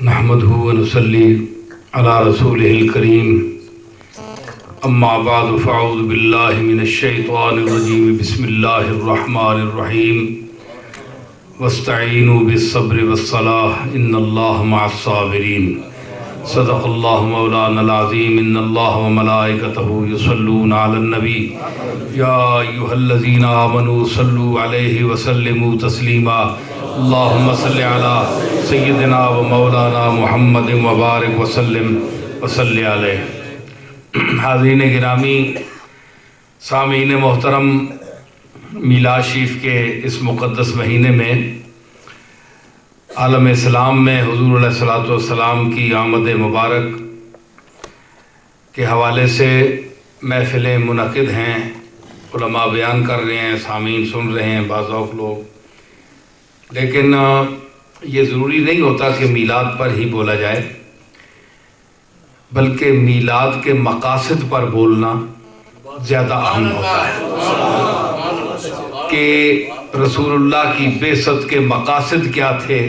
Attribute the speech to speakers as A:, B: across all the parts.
A: نحمده ونصلي على رسوله الكريم اما بعد فاعوذ بالله من الشيطان الرجيم بسم الله الرحمن الرحيم واستعينوا بالصبر والصلاة ان الله مع الصابرين صدق الله مولانا العظيم ان الله وملائكته يصلون على النبي يا ايها الذين آمنوا صلوا عليه وسلموا تسليما اللهم صل على سیدنا و مولانا محمد مبارک وسلم وصلی علیہ۔ حاضرین گرامی، سامعین محترم، میلاد شریف کے اس مقدس مہینے میں عالم اسلام میں حضور علیہ الصلوۃ والسلام کی آمد مبارک کے حوالے سے محفلیں منعقد ہیں، علماء بیان کر رہے ہیں، سامعین سن رہے ہیں، بعض اوقات لوگ، لیکن یہ ضروری نہیں ہوتا کہ میلاد پر ہی بولا جائے، بلکہ میلاد کے مقاصد پر بولنا زیادہ اہم ہوتا ہے کہ رسول اللہ کی بعثت کے مقاصد کیا تھے،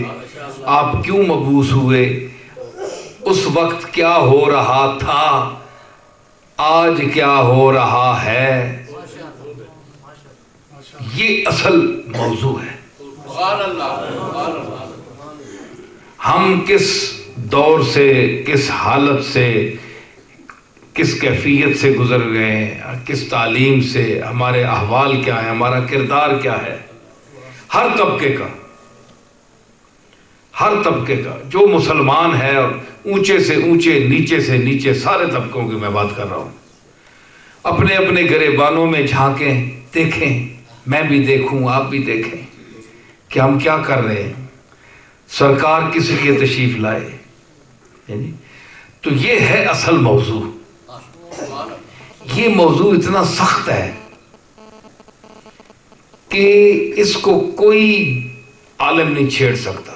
A: آپ کیوں مبعوث ہوئے، اس وقت کیا ہو رہا تھا، آج کیا ہو رہا ہے، یہ اصل موضوع ہے۔ ہم کس دور سے، کس حالت سے، کس کیفیت سے گزر گئے ہیں، کس تعلیم سے، ہمارے احوال کیا ہے، ہمارا کردار کیا ہے، ہر طبقے کا جو مسلمان ہے، اور اونچے سے اونچے، نیچے سے نیچے، سارے طبقوں کی میں بات کر رہا ہوں۔ اپنے اپنے گریبانوں میں جھانکیں، دیکھیں، میں بھی دیکھوں، آپ بھی دیکھیں کہ ہم کیا کر رہے ہیں، سرکار کس لیے تشریف لائے، تو یہ ہے اصل موضوع۔ یہ موضوع اتنا سخت ہے کہ اس کو کوئی عالم نہیں چھیڑ سکتا،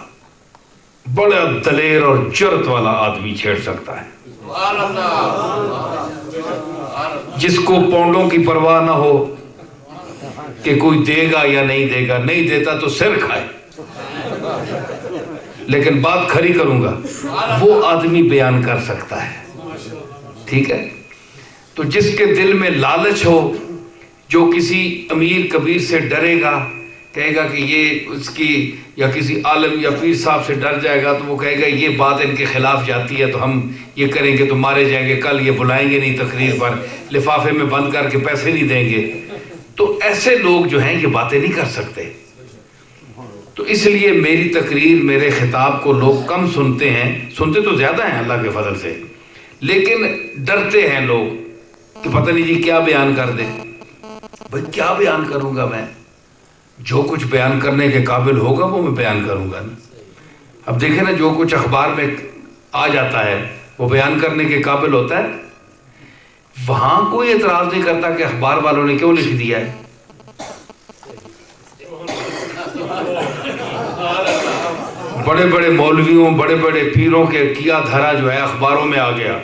A: بڑا دلیر اور جرأت والا آدمی چھیڑ سکتا ہے، جس کو پونڈوں کی پرواہ نہ ہو کہ کوئی دے گا یا نہیں دے گا، نہیں دیتا تو سر کھائے، لیکن بات کھری کروں گا، وہ آدمی بیان کر سکتا ہے، ٹھیک ہے؟ تو جس کے دل میں لالچ ہو، جو کسی امیر کبیر سے ڈرے گا، کہے گا کہ یہ اس کی، یا کسی عالم یا پیر صاحب سے ڈر جائے گا، تو وہ کہے گا یہ بات ان کے خلاف جاتی ہے تو ہم یہ کریں گے تو مارے جائیں گے، کل یہ بلائیں گے نہیں تقریر پر، لفافے میں بند کر کے پیسے نہیں دیں گے، تو ایسے لوگ جو ہیں یہ باتیں نہیں کر سکتے۔ تو اس لیے میری تقریر، میرے خطاب کو لوگ کم سنتے ہیں، سنتے تو زیادہ ہیں اللہ کے فضل سے، لیکن ڈرتے ہیں لوگ کہ پتہ نہیں جی کیا بیان کر دیں۔ بھئی کیا بیان کروں گا میں؟ جو کچھ بیان کرنے کے قابل ہوگا وہ میں بیان کروں گا نا۔ اب دیکھیں نا، جو کچھ اخبار میں آ جاتا ہے وہ بیان کرنے کے قابل ہوتا ہے؟ وہاں کوئی اعتراض نہیں کرتا کہ اخبار والوں نے کیوں لکھ دیا ہے۔ بڑے بڑے مولویوں، بڑے بڑے پیروں کے کیا دھرا جو ہے اخباروں میں آ گیا،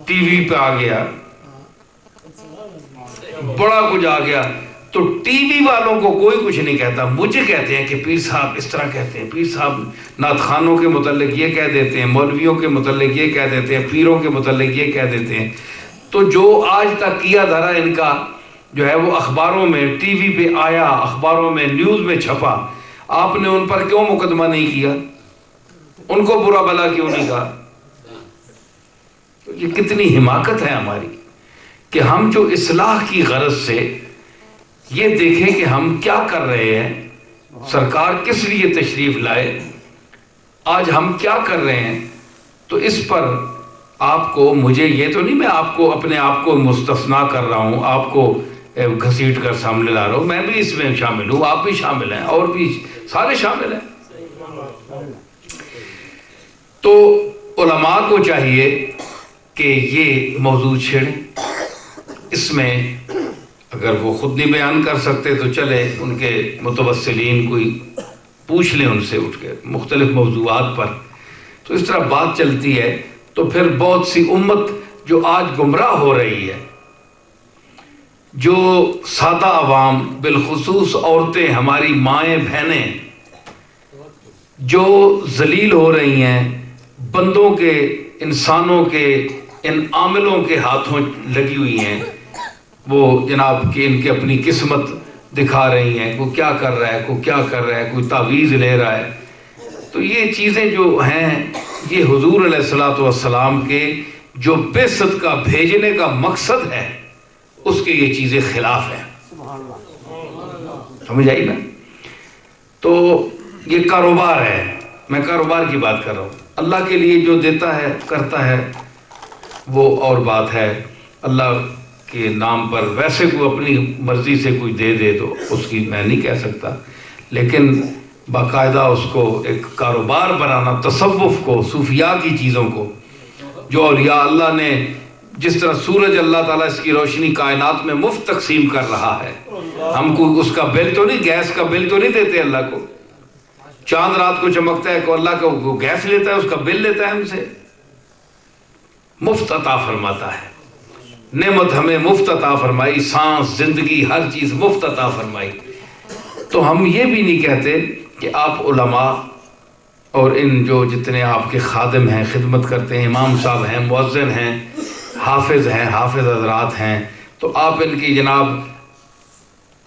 A: ٹی وی پہ آ گیا، بڑا کچھ آ گیا، تو ٹی وی والوں کو کوئی کچھ نہیں کہتا، مجھے کہتے ہیں کہ پیر صاحب اس طرح کہتے ہیں، پیر صاحب نعت خوانوں کے متعلق یہ کہہ دیتے ہیں، مولویوں کے متعلق یہ کہہ دیتے ہیں، پیروں کے متعلق یہ کہہ دیتے ہیں۔ تو جو آج تک کیا دھرا ان کا جو ہے وہ اخباروں میں، ٹی وی پہ آیا، اخباروں میں، نیوز میں چھپا، آپ نے ان پر کیوں مقدمہ نہیں کیا؟ ان کو برا بھلا کیوں نہیں کہا؟ تو یہ کتنی حماقت ہے ہماری کہ ہم جو اصلاح کی غرض سے یہ دیکھیں کہ ہم کیا کر رہے ہیں، سرکار کس لیے تشریف لائے، آج ہم کیا کر رہے ہیں، تو اس پر آپ کو، مجھے یہ تو نہیں میں آپ کو اپنے آپ کو مستثنا کر رہا ہوں، آپ کو گھسیٹ کر سامنے لا رہا ہوں، میں بھی اس میں شامل ہوں، آپ بھی شامل ہیں، اور بھی سارے شامل ہیں۔ تو علماء کو چاہیے کہ یہ موضوع چھیڑیں، اس میں اگر وہ خود نہیں بیان کر سکتے تو چلے ان کے متوسلین کوئی پوچھ لیں ان سے اٹھ کے مختلف موضوعات پر، تو اس طرح بات چلتی ہے۔ تو پھر بہت سی امت جو آج گمراہ ہو رہی ہے، جو سادہ عوام، بالخصوص عورتیں، ہماری مائیں بہنیں جو ذلیل ہو رہی ہیں، بندوں کے, انسانوں کے, ان عاملوں کے ہاتھوں لگی ہوئی ہیں. وہ جناب کہ ان کی اپنی قسمت دکھا رہی ہیں, کوئی کیا کر رہا ہے, کوئی کیا کر رہا ہے, کوئی تعویذ لے رہا ہے. تو یہ چیزیں جو ہیں یہ حضور علیہ الصلوۃ والسلام کے جو بعثت کا بھیجنے کا مقصد ہے اس کے یہ چیزیں خلاف ہیں. سمجھ آئی نا؟ تو یہ کاروبار ہے, میں کاروبار کی بات کر رہا ہوں. اللہ کے لیے جو دیتا ہے کرتا ہے وہ اور بات ہے. اللہ کے نام پر ویسے کوئی اپنی مرضی سے کوئی دے دے تو اس کی میں نہیں کہہ سکتا, لیکن باقاعدہ اس کو ایک کاروبار بنانا, تصوف کو, صوفیاء کی چیزوں کو, جو اولیاء اللہ نے جس طرح سورج اللہ تعالیٰ اس کی روشنی کائنات میں مفت تقسیم کر رہا ہے, ہم کو اس کا بل تو نہیں, گیس کا بل تو نہیں دیتے اللہ کو. چاند رات کو چمکتا ہے, کو اللہ کو گیس لیتا ہے, اس کا بل لیتا ہے ہم سے. مفت عطا فرماتا ہے, نعمت ہمیں مفت عطا فرمائی, سانس, زندگی, ہر چیز مفت عطا فرمائی. تو ہم یہ بھی نہیں کہتے کہ آپ علماء اور ان جو جتنے آپ کے خادم ہیں, خدمت کرتے ہیں, امام صاحب ہیں, مؤذن ہیں, حافظ ہیں, حافظ حضرات ہیں, تو آپ ان کی جناب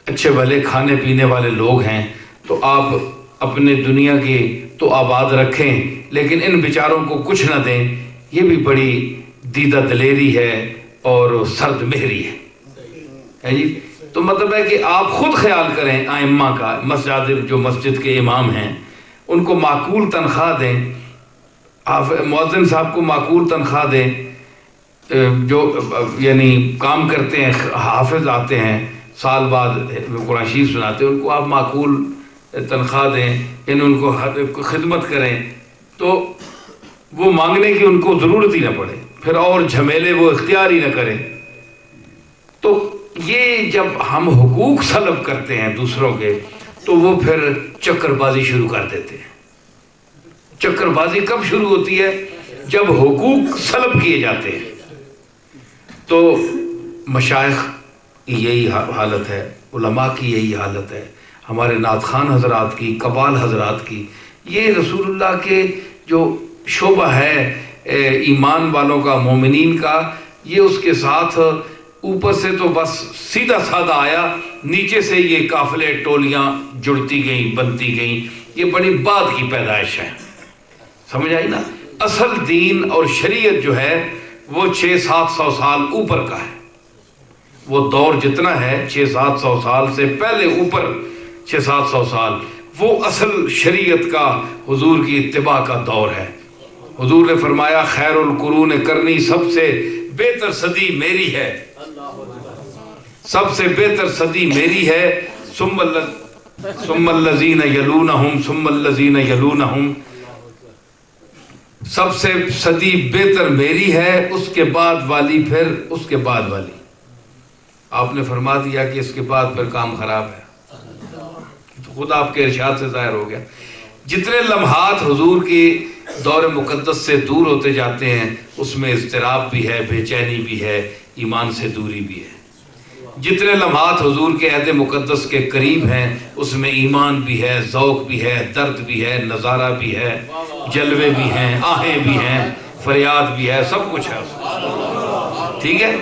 A: اچھے بھلے کھانے پینے والے لوگ ہیں, تو آپ اپنے دنیا کی تو آباد رکھیں لیکن ان بیچاروں کو کچھ نہ دیں. یہ بھی بڑی دیدہ دلیری ہے اور سرد مہری ہے جی. تو مطلب ہے کہ آپ خود خیال کریں ائمہ کا, مسجد کے امام ہیں ان کو معقول تنخواہ دیں, مؤذن صاحب کو معقول تنخواہ دیں, جو یعنی کام کرتے ہیں, حافظ آتے ہیں سال بعد قرآن شریف سناتے ہیں, ان کو آپ معقول تنخواہ دیں, ان کو خدمت کریں تو وہ مانگنے کی ان کو ضرورت ہی نہ پڑے, پھر اور جھمیلے وہ اختیار ہی نہ کریں. تو یہ جب ہم حقوق سلب کرتے ہیں دوسروں کے تو وہ پھر چکر بازی شروع کر دیتے ہیں. چکر بازی کب شروع ہوتی ہے؟ جب حقوق سلب کیے جاتے ہیں. تو مشائخ کی یہی حالت ہے, علماء کی یہی حالت ہے, ہمارے نعت خوان حضرات کی, قبال حضرات کی. یہ رسول اللہ کے جو شعبہ ہے ایمان والوں کا, مومنین کا, یہ اس کے ساتھ اوپر سے تو بس سیدھا سادہ آیا, نیچے سے یہ قافلے ٹولیاں جڑتی گئیں, بنتی گئیں. یہ بڑی بعد کی پیدائش ہے. سمجھ آئی نا؟ اصل دین اور شریعت جو ہے وہ 600-700 سال اوپر کا ہے. وہ دور جتنا ہے 600-700 سال سے پہلے اوپر 600-700 سال, وہ اصل شریعت کا, حضور کی اتباع کا دور ہے. حضور نے فرمایا خیر القرون کرنی, سب سے بہتر صدی میری ہے, سب سے بہتر صدی میری ہے. ثم الذین یلونہم ثم الذین یلونہم, سب سے صدی بہتر میری ہے, اس کے بعد والی پھر اس کے بعد والی. آپ نے فرما دیا کہ اس کے بعد پھر کام خراب ہے, تو خود آپ کے ارشاد سے ظاہر ہو گیا. جتنے لمحات حضور کی دور مقدس سے دور ہوتے جاتے ہیں اس میں اضطراب بھی ہے, بے چینی بھی ہے, ایمان سے دوری بھی ہے. جتنے لمحات حضور کے عہد مقدس کے قریب ہیں اس میں ایمان بھی ہے, ذوق بھی ہے, درد بھی ہے, نظارہ بھی ہے, جلوے بھی ہیں, آہیں بھی ہیں, فریاد بھی ہے, سب کچھ ہے. ٹھیک ہے.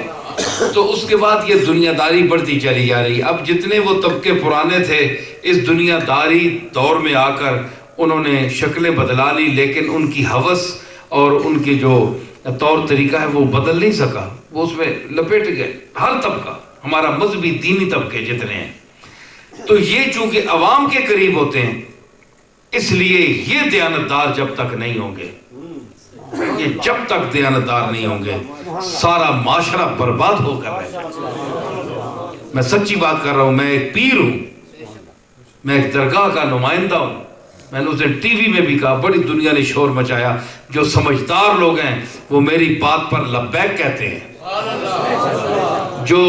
A: تو اس کے بعد یہ دنیا داری بڑھتی چلی جا رہی. اب جتنے وہ طبقے پرانے تھے اس دنیا داری دور میں آ کر انہوں نے شکلیں بدلا لی, لیکن ان کی ہوس اور ان کی جو طور طریقہ ہے وہ بدل نہیں سکا, وہ اس میں لپیٹ گئے. ہر طبقہ, ہمارا مذہبی دینی طبقے جتنے ہیں, تو یہ چونکہ عوام کے قریب ہوتے ہیں اس لیے یہ دیانتدار جب تک نہیں ہوں گے, یہ جب تک دیانتدار نہیں ہوں گے سارا معاشرہ برباد ہو کر رہے گا. میں سچی بات کر رہا ہوں, میں ایک پیر ہوں, میں ایک درگاہ کا نمائندہ ہوں. میں نے اسے ٹی وی میں بھی کہا, بڑی دنیا نے شور مچایا. جو سمجھدار لوگ ہیں وہ میری بات پر لبیک کہتے ہیں. جو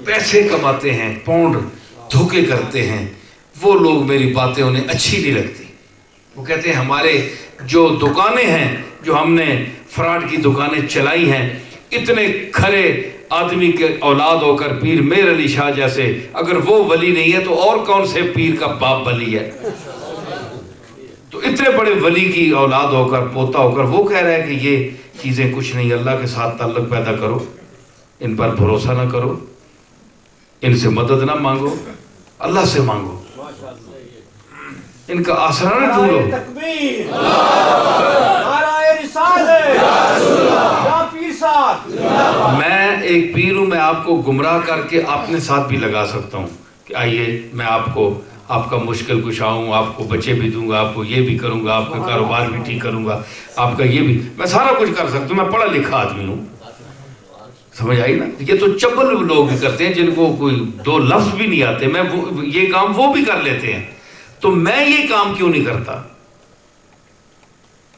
A: پیسے کماتے ہیں, پاؤنڈ دھوکے کرتے ہیں, وہ لوگ میری باتیں انہیں اچھی نہیں لگتی. وہ کہتے ہیں ہمارے جو دکانیں ہیں, جو ہم نے فراڈ کی دکانیں چلائی ہیں, اتنے کھرے آدمی کے اولاد ہو کر پیر میر علی شاہ جیسے, اگر وہ ولی نہیں ہے تو اور کون سے پیر کا باپ ولی ہے؟ تو اتنے بڑے ولی کی اولاد ہو کر، پوتا ہو کر وہ کہہ رہا ہے کہ یہ چیزیں کچھ نہیں، اللہ کے ساتھ تعلق پیدا کرو، ان پر بھروسہ نہ کرو، ان سے مدد نہ مانگو، اللہ سے مانگو، ان کا آسرا نہ ڈھونڈو۔ میں ایک پیر ہوں، میں آپ کو گمراہ کر کے اپنے ساتھ بھی لگا سکتا ہوں کہ آئیے میں آپ کو، آپ کا مشکل کشا ہوں، آپ کو بچے بھی دوں گا، آپ کو یہ بھی کروں گا، آپ کا کاروبار بھی ٹھیک کروں گا، آپ کا یہ بھی، میں سارا کچھ کر سکتا ہوں، میں پڑھا لکھا آدمی ہوں، سمجھ آئی نا؟ یہ تو چبل لوگ بھی کرتے ہیں جن کو کوئی دو لفظ بھی نہیں آتے، میں یہ کام وہ بھی کر لیتے ہیں، تو میں یہ کام کیوں نہیں کرتا؟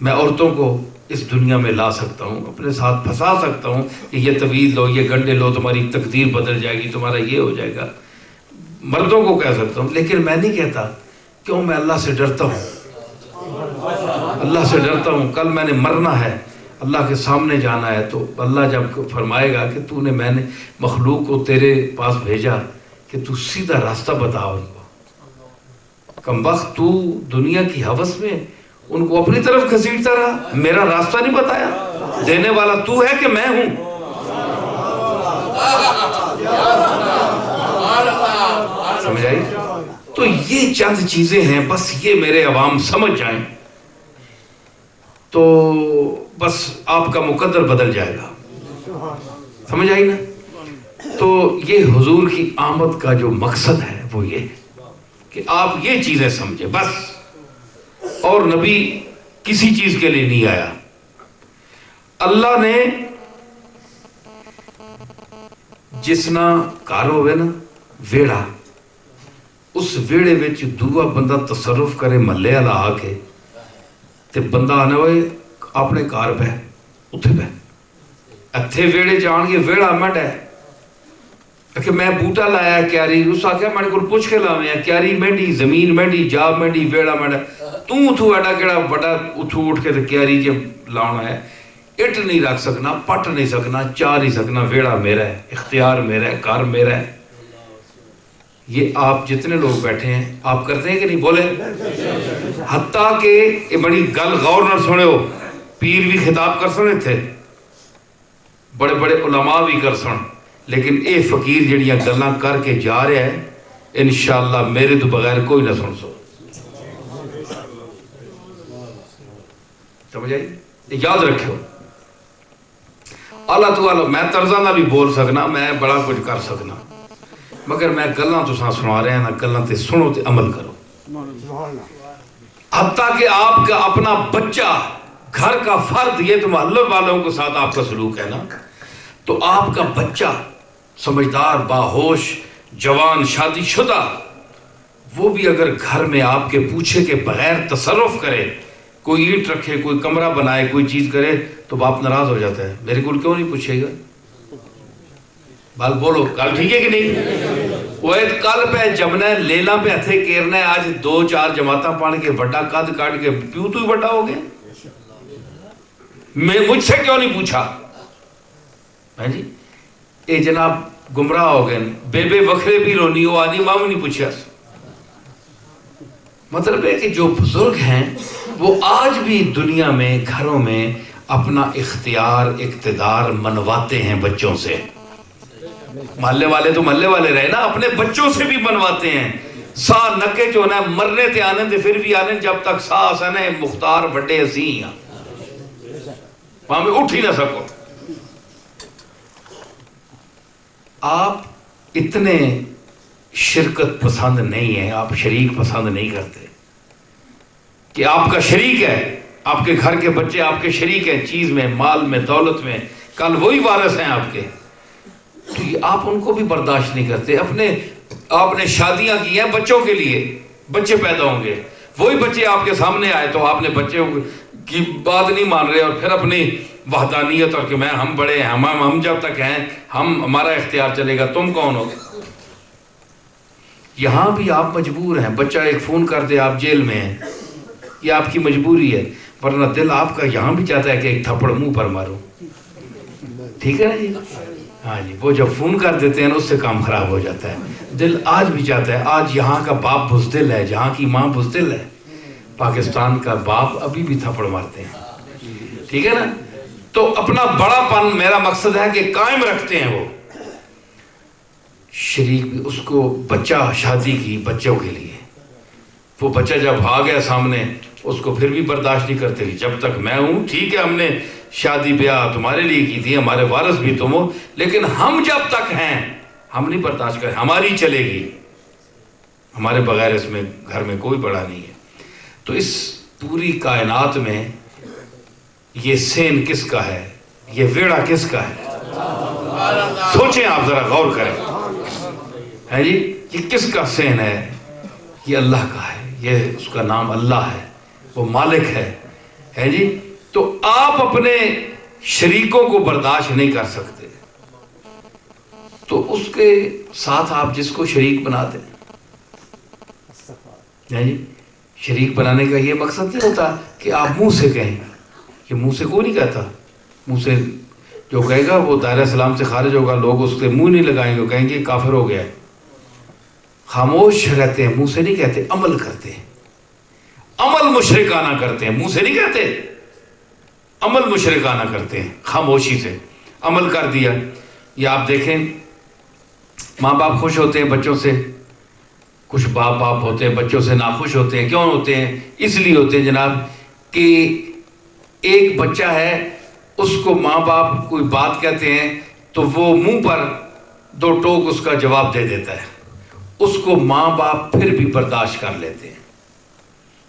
A: میں عورتوں کو اس دنیا میں لا سکتا ہوں، اپنے ساتھ پھنسا سکتا ہوں کہ یہ طویل لو، یہ گنڈے لو، تمہاری تقدیر بدل جائے گی، تمہارا یہ ہو جائے گا، مردوں کو کہہ سکتا ہوں، لیکن میں نہیں کہتا، کیوں؟ میں اللہ سے ڈرتا ہوں، اللہ سے ڈرتا ہوں، کل میں نے مرنا ہے، اللہ کے سامنے جانا ہے، تو اللہ جب فرمائے گا کہ تو نے، میں نے مخلوق کو تیرے پاس بھیجا کہ تو سیدھا راستہ بتا ان کو، کم وقت تو دنیا کی ہوس میں ان کو اپنی طرف گھسیٹتا رہا، میرا راستہ نہیں بتایا، دینے والا تو ہے کہ میں ہوں؟ سمجھ آئی؟ تو یہ چند چیزیں ہیں، بس یہ میرے عوام سمجھ جائیں تو بس آپ کا مقدر بدل جائے گا، سمجھ آئی نا؟ تو یہ حضور کی آمد کا جو مقصد ہے وہ یہ کہ آپ یہ چیزیں سمجھیں بس، اور نبی کسی چیز کے لیے نہیں آیا۔ اللہ نے جسنا گھر ہوئے نا ویڑا، اس ویڑے وچ دوسرا بندہ تصرف کرے محلے والا آ کے تے بندہ آنے ہوئے اپنے گھر بہ اتھے بہ اتھے ویڑے جان کے ویڑا مڈ ہے کہ میں بوٹا لایا کیاری، اس آکھیا میں کو پوچھ کے لاویں کیاری مہنڈی، زمین مہنڈی، جاب مہنڈی، ویڑا مہنڈا، تو اتھو ایڈا کیڑا بڑا اتھو اٹھ کے کیاری جب لاؤنا ہے، اٹ نہیں رکھ سکنا، پٹ نہیں سکنا، چاہ نہیں سکنا، ویڑا میرا ہے، اختیار میرا ہے، کار میرا ہے۔ یہ آپ جتنے لوگ بیٹھے ہیں آپ کرتے ہیں کہ نہیں؟ بولے، حتیٰ کہ یہ بڑی گل غور نہ سنے ہو، پیر بھی خطاب کر سنے تھے، بڑے بڑے علماء بھی کر سن، لیکن اے فقیر جڑیاں گلاں کر کے جا رہے ہیں انشاءاللہ میرے تو بغیر کوئی نہ سن سو، سمجھ آئی؟ یاد رکھو، اللہ تعالیٰ میں طرزہ نہ بھی بول سکنا، میں بڑا کچھ کر سکنا، مگر میں گلاں تو سنا رہے ہیں نا، گلاں تے سنو تے عمل کرو۔ حتیٰ کہ آپ کا اپنا بچہ، گھر کا فرد، یہ تو محلے والوں کے ساتھ آپ کا سلوک ہے نا، تو آپ کا بچہ سمجھدار، باہوش، جوان، شادی شدہ، وہ بھی اگر گھر میں آپ کے پوچھے کے بغیر تصرف کرے، کوئی اینٹ رکھے، کوئی کمرہ بنائے، کوئی چیز کرے، تو باپ ناراض ہو جاتا ہے، میرے کو کیوں نہیں پوچھے گا؟ بال بولو، کل ٹھیک ہے کہ نہیں؟ وہ کل پہ جمنا ہے، لیلا پہ ہتھے کیرنا ہے، آج 2-4 جماعتاں پڑھ کے بڑا قد کاٹ کے پیو تو ہی بڑا ہو گیا، میں مجھ سے کیوں نہیں پوچھا؟ جی اے جناب گمراہ ہو گئے، بے بے وکھرے بھی رونی ہو آدھی ماں نہیں پوچھا۔ مطلب ہے کہ جو بزرگ ہیں وہ آج بھی دنیا میں گھروں میں اپنا اختیار اقتدار منواتے ہیں بچوں سے، محلے والے تو محلے والے رہے نا، اپنے بچوں سے بھی منواتے ہیں، سا نکے جو نا مرنے تے آنے تے پھر بھی آنے، جب تک سا آسانے مختار بڑے اسی ہیں، وہاں میں اٹھ ہی نہ سکو۔ آپ اتنے شرکت پسند نہیں ہیں، آپ شریک پسند نہیں کرتے کہ آپ کا شریک ہے، آپ کے گھر کے بچے آپ کے شریک ہیں، چیز میں، مال میں، دولت میں، کل وہی وارث ہیں آپ کے، تو یہ آپ ان کو بھی برداشت نہیں کرتے۔ آپ نے شادیاں کی ہیں بچوں کے لیے، بچے پیدا ہوں گے، وہی بچے آپ کے سامنے آئے تو آپ نے بچے کی بات نہیں مان رہے، اور پھر اپنی وحدانیت اور کہ ہم بڑے ہیں، ہم جب تک ہیں ہمارا اختیار چلے گا، تم کون ہو؟ یہاں بھی آپ مجبور ہیں، بچہ ایک فون کر دے آپ جیل میں ہیں، یہ آپ کی مجبوری ہے، ورنہ دل آپ کا یہاں بھی چاہتا ہے کہ ایک تھپڑ منہ پر مارو، ٹھیک ہے نا جی؟ ہاں جی، وہ جب فون کر دیتے ہیں اس سے کام خراب ہو جاتا ہے، دل آج بھی چاہتا ہے، آج یہاں کا باپ بزدل ہے، جہاں کی ماں بزدل ہے، پاکستان کا باپ ابھی بھی تھپڑ مارتے ہیں، ٹھیک ہے نا؟ تو اپنا بڑا پن میرا مقصد ہے کہ قائم رکھتے ہیں وہ شریک بھی اس کو بچہ شادی کی بچوں کے لیے، وہ بچہ جب آ گیا سامنے اس کو پھر بھی برداشت نہیں کرتے، جب تک میں ہوں ٹھیک ہے، ہم نے شادی بیاہ تمہارے لیے کی تھی، ہمارے وارث بھی تم ہو، لیکن ہم جب تک ہیں ہم نہیں برداشت کریں، ہماری چلے گی، ہمارے بغیر اس میں گھر میں کوئی بڑا نہیں ہے۔ تو اس پوری کائنات میں یہ سین کس کا ہے، یہ ویڑا کس کا ہے؟ سوچیں آپ، ذرا غور کریں، ہے جی، یہ کس کا سین ہے؟ یہ اللہ کا ہے، یہ اس کا نام اللہ ہے، وہ مالک ہے جی۔ تو آپ اپنے شریکوں کو برداشت نہیں کر سکتے تو اس کے ساتھ آپ جس کو شریک بنا دیں، ہے جی۔ شریک بنانے کا یہ مقصد نہیں ہوتا کہ آپ منہ سے کہیں، یہ منہ سے کوئی نہیں کہتا، منہ سے جو کہے گا وہ دائرہ اسلام سے خارج ہوگا، لوگ اس کے منہ نہیں لگائیں گے، کہیں گے کافر ہو گیا ہے۔ خاموش رہتے ہیں، منہ سے نہیں کہتے، عمل کرتے ہیں، عمل مشرکانہ کرتے ہیں، منہ سے نہیں کہتے، عمل مشرکانہ کرتے ہیں، خاموشی سے عمل کر دیا۔ یہ آپ دیکھیں ماں باپ خوش ہوتے ہیں بچوں سے، کچھ باپ ہوتے ہیں بچوں سے ناخوش ہوتے ہیں، کیوں ہوتے ہیں؟ اس لیے ہوتے ہیں جناب کہ ایک بچہ ہے، اس کو ماں باپ کوئی بات کہتے ہیں تو وہ منہ پر دو ٹوک اس کا جواب دے دیتا ہے، اس کو ماں باپ پھر بھی برداشت کر لیتے ہیں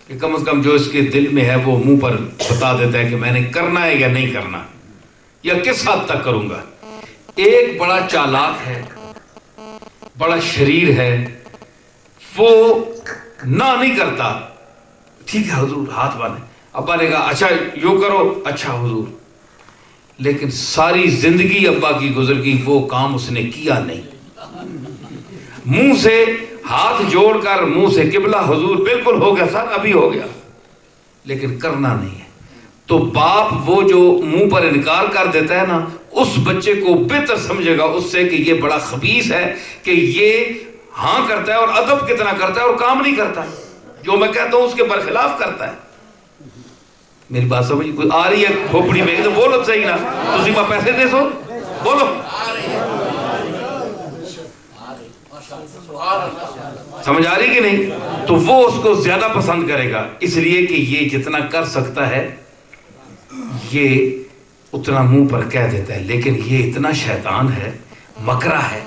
A: کہ کم از کم جو اس کے دل میں ہے وہ منہ پر بتا دیتا ہے کہ میں نے کرنا ہے یا نہیں کرنا، یا کس حد تک کروں گا۔ ایک بڑا چالاک ہے، بڑا شریر ہے، وہ نہ نہیں کرتا، ٹھیک ہے حضور ہاتھ باندھیں، ابا نے کہا اچھا یوں کرو، اچھا حضور، لیکن ساری زندگی ابا کی گزر گئی، وہ کام اس نے کیا نہیں، منہ سے ہاتھ جوڑ کر منہ سے قبلہ حضور بالکل ہو گیا سر، ابھی ہو گیا، لیکن کرنا نہیں ہے۔ تو باپ وہ جو منہ پر انکار کر دیتا ہے نا، اس بچے کو بہتر سمجھے گا اس سے کہ یہ بڑا خبیث ہے، کہ یہ ہاں کرتا ہے اور ادب کتنا کرتا ہے اور کام نہیں کرتا، جو میں کہتا ہوں اس کے برخلاف کرتا ہے۔ میری بات سمجھ کوئی آ رہی ہے کھوپڑی میں؟ تو بولو صحیح نا، تسی ماں پیسے دے سو بولو، سمجھ آ رہی کہ نہیں؟ تو وہ اس کو زیادہ پسند کرے گا، اس لیے کہ یہ جتنا کر سکتا ہے یہ اتنا منہ پر کہہ دیتا ہے، لیکن یہ اتنا شیطان ہے، مکرہ ہے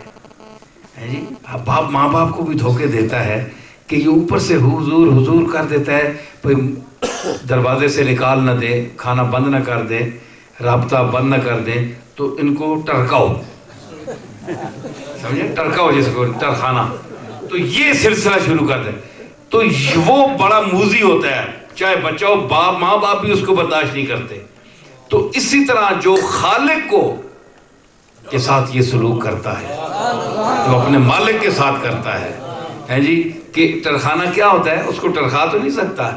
A: جی، باپ ماں باپ کو بھی دھوکے دیتا ہے کہ یہ اوپر سے حضور حضور کر دیتا ہے، دروازے سے نکال نہ دے، کھانا بند نہ کر دے، رابطہ بند نہ کر دے، تو ان کو ٹرکاؤ، سمجھے، ٹرکاؤ جس کو ٹرخانہ، تو یہ سلسلہ شروع کر دے، تو وہ بڑا موذی ہوتا ہے، چاہے بچہ ہو، باپ ماں باپ بھی اس کو برداشت نہیں کرتے۔ تو اسی طرح جو خالق کو کے ساتھ یہ سلوک کرتا ہے، جو اپنے مالک کے ساتھ کرتا ہے جی، کہ ٹرخانہ کیا ہوتا ہے، اس کو ٹرخا تو نہیں سکتا،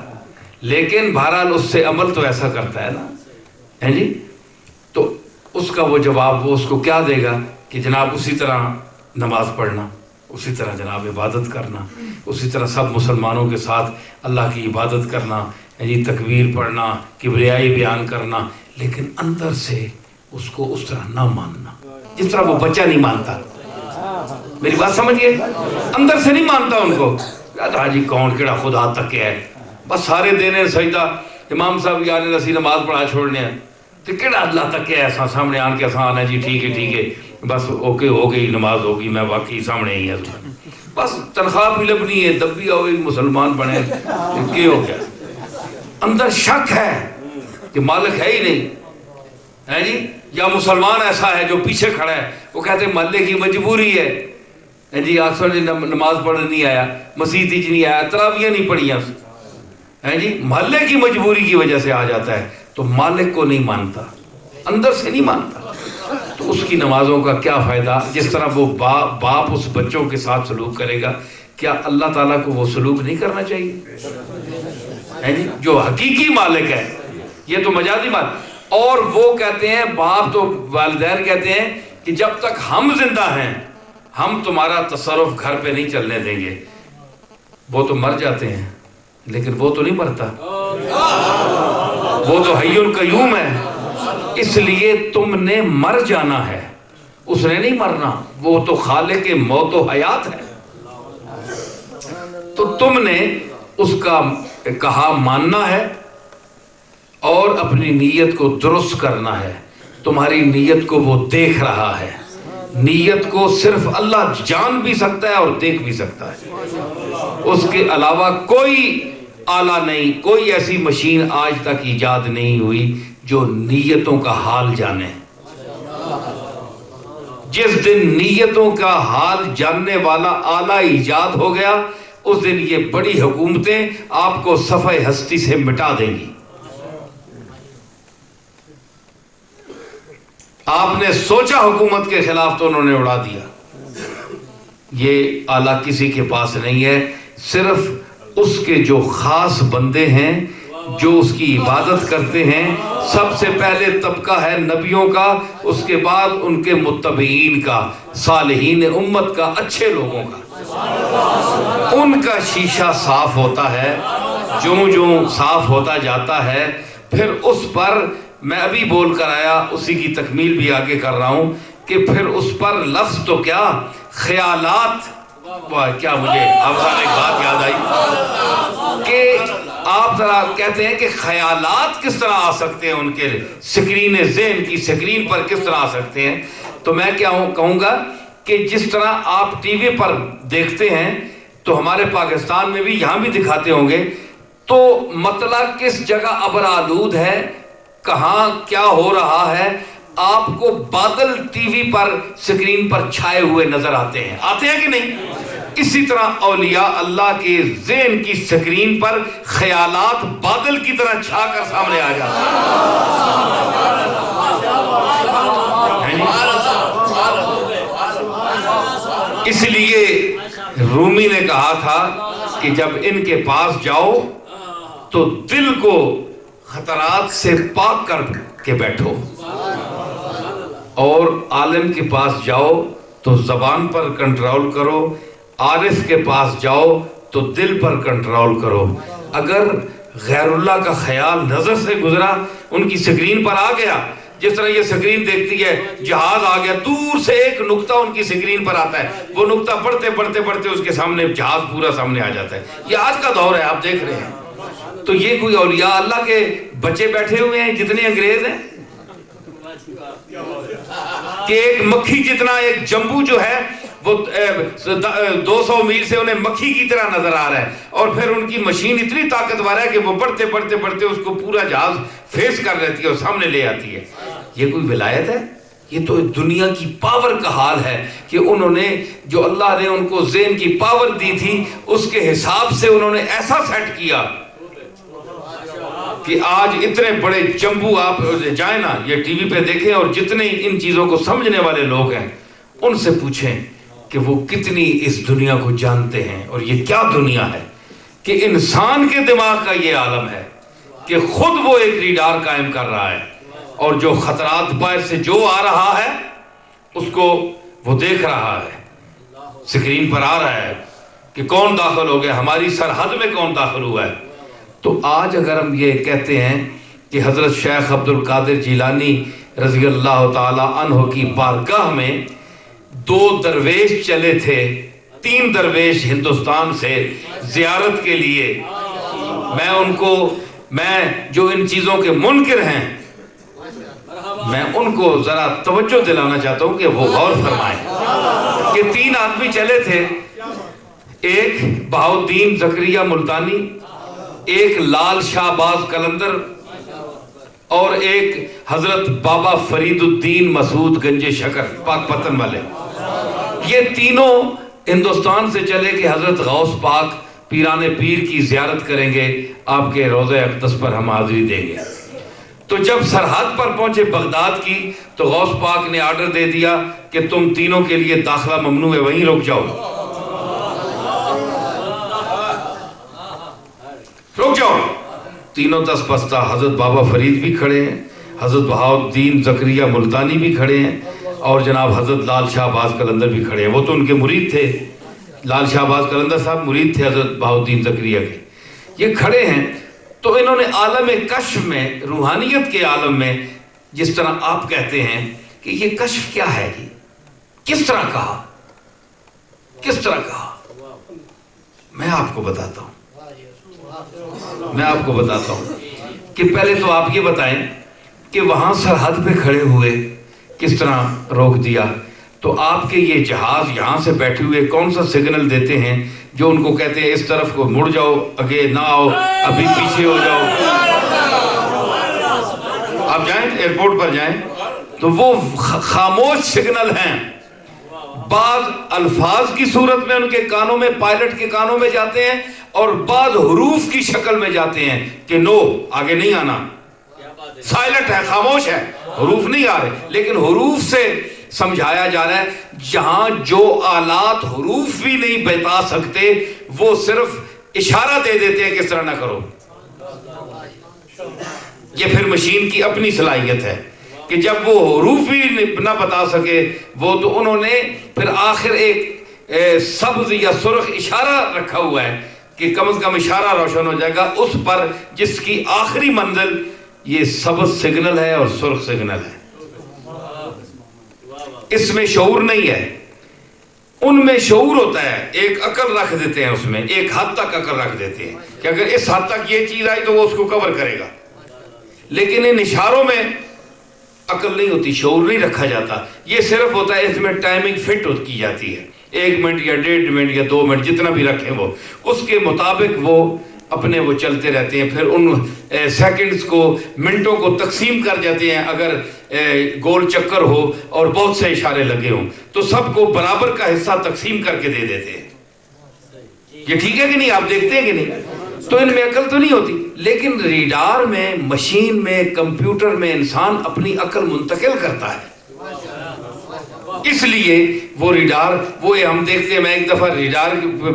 A: لیکن بہرحال اس سے عمل تو ایسا کرتا ہے نا، جی۔ تو اس کا وہ جواب وہ اس کو کیا دے گا کہ جناب اسی طرح نماز پڑھنا، اسی طرح جناب عبادت کرنا، اسی طرح سب مسلمانوں کے ساتھ اللہ کی عبادت کرنا، جی، تکبیر پڑھنا، کبریائی بیان کرنا، لیکن اندر سے اس کو اس طرح نہ ماننا جس طرح وہ بچہ نہیں مانتا۔ میری بات سمجھئے، اندر سے نہیں مانتا ان کو، حاجی کون کیڑا خدا تک ہے، بس سارے دینے سجدہ، امام صاحب یعنی نسی نماز پڑھا چھوڑنے ہیں، تو کیڑا اللہ تک ہے، ایسا سامنے آن کے آنا جی ٹھیک ہے بس اوکے ہو گئی نماز ہوگی، میں واقعی سامنے ہی ہے، بس تنخواہ بھی لبنی ہے، دب بھی ہوئی مسلمان بنے، کیا ہو گیا؟ اندر شک ہے کہ مالک ہے ہی نہیں، ہے جی، یا مسلمان ایسا ہے جو پیچھے کھڑا ہے، وہ کہتے ہیں محلے کی مجبوری ہے جی، آخر نماز پڑھنے نہیں آیا، مسجد ہی نہیں آیا، تراویح نہیں پڑھیاں، ہے جی، محلے کی مجبوری کی وجہ سے آ جاتا ہے، تو مالک کو نہیں مانتا، اندر سے نہیں مانتا، تو اس کی نمازوں کا کیا فائدہ؟ جس طرح وہ باپ اس بچوں کے ساتھ سلوک کرے گا، کیا اللہ تعالیٰ کو وہ سلوک نہیں کرنا چاہیے؟ ہے جی، جو حقیقی مالک ہے، یہ تو مجازی مالک، اور وہ کہتے ہیں باپ تو والدین کہتے ہیں کہ جب تک ہم زندہ ہیں ہم تمہارا تصرف گھر پہ نہیں چلنے دیں گے، وہ تو مر جاتے ہیں، لیکن وہ تو نہیں مرتا، وہ تو حی القیوم ہے، اس لیے تم نے مر جانا ہے، اس نے نہیں مرنا، وہ تو خالق موت و حیات ہے۔ تو تم نے اس کا کہا ماننا ہے اور اپنی نیت کو درست کرنا ہے۔ تمہاری نیت کو وہ دیکھ رہا ہے، نیت کو صرف اللہ جان بھی سکتا ہے اور دیکھ بھی سکتا ہے، اس کے علاوہ کوئی آلہ نہیں، کوئی ایسی مشین آج تک ایجاد نہیں ہوئی جو نیتوں کا حال جانے۔ جس دن نیتوں کا حال جاننے والا آلہ ایجاد ہو گیا، اس دن یہ بڑی حکومتیں آپ کو صفحہ ہستی سے مٹا دیں گی۔ آپ نے سوچا حکومت کے خلاف تو انہوں نے اڑا دیا۔ یہ آلہ کسی کے پاس نہیں ہے، صرف اس کے جو خاص بندے ہیں جو اس کی عبادت کرتے ہیں۔ سب سے پہلے طبقہ ہے نبیوں کا، اس کے بعد ان کے متبعین کا، صالحین امت کا، اچھے لوگوں کا۔ ان کا شیشہ صاف ہوتا ہے، جوں جوں صاف ہوتا جاتا ہے، پھر اس پر میں ابھی بول کر آیا، اسی کی تکمیل بھی آگے کر رہا ہوں کہ پھر اس پر لفظ تو کیا خیالات، کیا مجھے آپ سے ایک بات یاد آئی کہ آپ ذرا کہتے ہیں کہ خیالات کس طرح آ سکتے ہیں، ان کے سکرین ذہن کی سکرین پر کس طرح آ سکتے ہیں۔ تو میں کیا کہوں گا کہ جس طرح آپ ٹی وی پر دیکھتے ہیں تو ہمارے پاکستان میں بھی، یہاں بھی دکھاتے ہوں گے، تو مطلع کس جگہ ابرآلود ہے، کہاں کیا ہو رہا ہے، آپ کو بادل ٹی وی پر سکرین پر چھائے ہوئے نظر آتے ہیں کہ نہیں؟ اسی طرح اولیاء اللہ کے ذہن کی سکرین پر خیالات بادل کی طرح چھا کر سامنے آ جاتے ہیں۔ اس لیے رومی نے کہا تھا کہ جب ان کے پاس جاؤ تو دل کو خطرات سے پاک کر کے بیٹھو، اور عالم کے پاس جاؤ تو زبان پر کنٹرول کرو، عارف کے پاس جاؤ تو دل پر کنٹرول کرو۔ اگر غیر اللہ کا خیال نظر سے گزرا، ان کی سکرین پر آ گیا، جس طرح یہ سکرین دیکھتی ہے جہاز آ گیا، دور سے ایک نقطہ ان کی سکرین پر آتا ہے، وہ نقطہ بڑھتے بڑھتے بڑھتے اس کے سامنے جہاز پورا سامنے آ جاتا ہے۔ یہ آج کا دور ہے، آپ دیکھ رہے ہیں۔ تو یہ کوئی اولیاء اللہ کے بچے بیٹھے ہوئے ہیں جتنے انگریز ہیں کہ ایک مکھی جتنا، ایک جمبو جو ہے وہ 200 میل سے انہیں مکھی کی طرح نظر آ رہا ہے، اور پھر ان کی مشین اتنی طاقتور ہے کہ وہ بڑھتے بڑھتے بڑھتے اس کو پورا جہاز فیس کر لیتی ہے اور سامنے لے آتی ہے۔ یہ کوئی ولایت ہے؟ یہ تو دنیا کی پاور کا حال ہے کہ انہوں نے، جو اللہ نے ان کو ذہن کی پاور دی تھی، اس کے حساب سے انہوں نے ایسا سیٹ کیا کہ آج اتنے بڑے جمبو، آپ جائیں نا یہ ٹی وی پہ دیکھیں، اور جتنے ان چیزوں کو سمجھنے والے لوگ ہیں ان سے پوچھیں کہ وہ کتنی اس دنیا کو جانتے ہیں، اور یہ کیا دنیا ہے کہ انسان کے دماغ کا یہ عالم ہے کہ خود وہ ایک ریڈار قائم کر رہا ہے، اور جو خطرات باہر سے جو آ رہا ہے اس کو وہ دیکھ رہا ہے، سکرین پر آ رہا ہے کہ کون داخل ہو گیا، ہماری سرحد میں کون داخل ہوا ہے۔ تو آج اگر ہم یہ کہتے ہیں کہ حضرت شیخ عبد القادر جیلانی رضی اللہ تعالی عنہ کی بارگاہ میں 2 درویش چلے تھے، 3 درویش ہندوستان سے زیارت کے لیے، میں جو ان چیزوں کے منکر ہیں، میں ان کو ذرا توجہ دلانا چاہتا ہوں کہ وہ غور فرمائیں کہ 3 آدمی چلے تھے، ایک بہاؤالدین زکریا ملتانی، ایک لال شاہ باز قلندر، اور ایک حضرت بابا فرید الدین مسعود گنج شکر پاک پتن والے۔ یہ تینوں ہندوستان سے چلے کہ حضرت غوث پاک پیران پیر کی زیارت کریں گے، آپ کے روضہ اقدس پر ہم حاضری دیں گے۔ تو جب سرحد پر پہنچے بغداد کی تو غوث پاک نے آرڈر دے دیا کہ تم تینوں کے لیے داخلہ ممنوع ہے، وہیں رک جاؤ، رک جاؤ۔ تینوں دس بستہ، حضرت بابا فرید بھی کھڑے ہیں، حضرت بہاؤالدین زکریا ملتانی بھی کھڑے ہیں، اور جناب حضرت لال شاہ باز قلندر بھی کھڑے ہیں۔ وہ تو ان کے مرید تھے، لال شاہ باز قلندر صاحب مرید تھے حضرت بہاؤالدین زکریا کے۔ یہ کھڑے ہیں تو انہوں نے عالم کشف میں، روحانیت کے عالم میں، جس طرح آپ کہتے ہیں کہ یہ کشف کیا ہے جی، کس طرح کہا، کس طرح کہا؟ میں آپ کو بتاتا ہوں کہ پہلے تو آپ یہ بتائیں کہ وہاں سرحد پہ کھڑے ہوئے کس طرح روک دیا؟ تو آپ کے یہ جہاز یہاں سے بیٹھے ہوئے کون سا سگنل دیتے ہیں جو ان کو کہتے ہیں اس طرف کو مڑ جاؤ، آگے نہ آؤ، ابھی پیچھے ہو جاؤ؟ آپ جائیں ایئرپورٹ پر جائیں تو وہ خاموش سگنل ہیں، بعض الفاظ کی صورت میں ان کے کانوں میں، پائلٹ کے کانوں میں جاتے ہیں، اور بعض حروف کی شکل میں جاتے ہیں کہ نو، آگے نہیں آنا، سائلنٹ ہے، خاموش ہے، حروف نہیں آ رہے، لیکن حروف سے سمجھایا جا رہا ہے جہاں جو آلات حروف بھی نہیں بتا سکتے وہ صرف اشارہ دے دیتے ہیں کس طرح نہ کرو۔ یہ پھر مشین کی اپنی صلاحیت ہے کہ جب وہ حروف بھی نہ بتا سکے وہ، تو انہوں نے پھر آخر ایک سبز یا سرخ اشارہ رکھا ہوا ہے کہ کم از کم اشارہ روشن ہو جائے گا اس پر جس کی آخری منزل یہ سبز سگنل ہے اور سرخ سگنل ہے۔ اس میں شعور نہیں ہے، ان میں شعور ہوتا ہے، ایک عقل رکھ دیتے ہیں، اس میں ایک حد تک عقل رکھ دیتے ہیں کہ اگر اس حد تک یہ چیز آئی تو وہ اس کو کور کرے گا، لیکن ان اشاروں میں عقل نہیں ہوتی، شعور نہیں رکھا جاتا، یہ صرف ہوتا ہے اس میں ٹائمنگ فٹ کی جاتی ہے، 1 منٹ یا 1.5 منٹ یا 2 منٹ جتنا بھی رکھیں وہ اس کے مطابق وہ اپنے وہ چلتے رہتے ہیں، پھر ان سیکنڈز کو منٹوں کو تقسیم کر جاتے ہیں، اگر گول چکر ہو اور بہت سے اشارے لگے ہوں تو سب کو برابر کا حصہ تقسیم کر کے دے دیتے ہیں۔ یہ ٹھیک ہے کہ نہیں؟ آپ دیکھتے ہیں کہ نہیں؟ تو ان میں عقل تو نہیں ہوتی، لیکن ریڈار میں، مشین میں، کمپیوٹر میں انسان اپنی عقل منتقل کرتا ہے، اس لیے وہ ریڈار، وہ ہم دیکھتے ہیں، میں ایک دفعہ ریڈار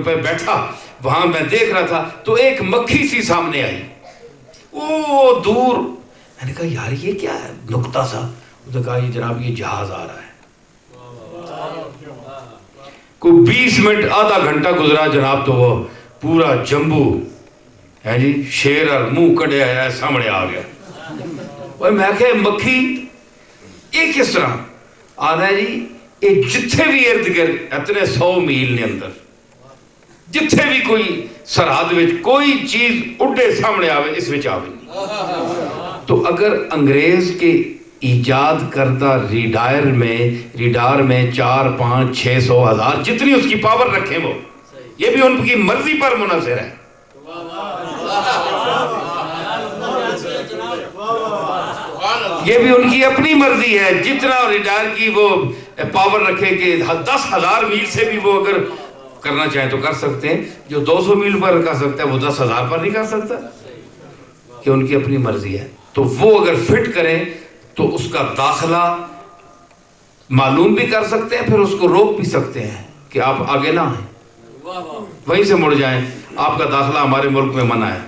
A: پہ بیٹھا، وہاں میں دیکھ رہا تھا تو ایک مکھی سی سامنے آئی، وہ دور، میں نے کہا یار یہ کیا ہے نکتہ سا، اس نے کہا یہ جناب یہ جہاز آ رہا ہے۔ کوئی 20 منٹ آدھا گھنٹہ گزرا جناب تو وہ پورا جمبو ہے جی، شیر اور منہ کڑے آیا سامنے آ گیا۔ میں کہ مکھی یہ کس طرح آ رہا ہے جی؟ یہ جتھے بھی ارد گرد اتنے 100 میل نے اندر جتھے بھی کوئی سرحد وچ کوئی چیز اڈے سامنے آوے اس وچ آوے نہیں۔ تو اگر انگریز کے ایجاد کردہ ریڈار میں 4، 5، 600، 1000 جتنی اس کی پاور رکھیں وہ، یہ بھی ان کی مرضی پر منحصر ہے۔ یہ بھی ان کی اپنی مرضی ہے، جتنا ریڈار کی وہ پاور رکھے کہ 10,000 میل سے بھی وہ اگر کرنا چاہیں تو کر سکتے ہیں، جو 200 میل پر کر سکتا ہے وہ 10,000 پر نہیں کر سکتا، کہ ان کی اپنی مرضی ہے۔ تو وہ اگر فٹ کریں تو اس کا داخلہ معلوم بھی کر سکتے ہیں، پھر اس کو روک بھی سکتے ہیں کہ آپ آگے نہ آئیں، وہیں سے مڑ جائیں، آپ کا داخلہ ہمارے ملک میں منع ہے۔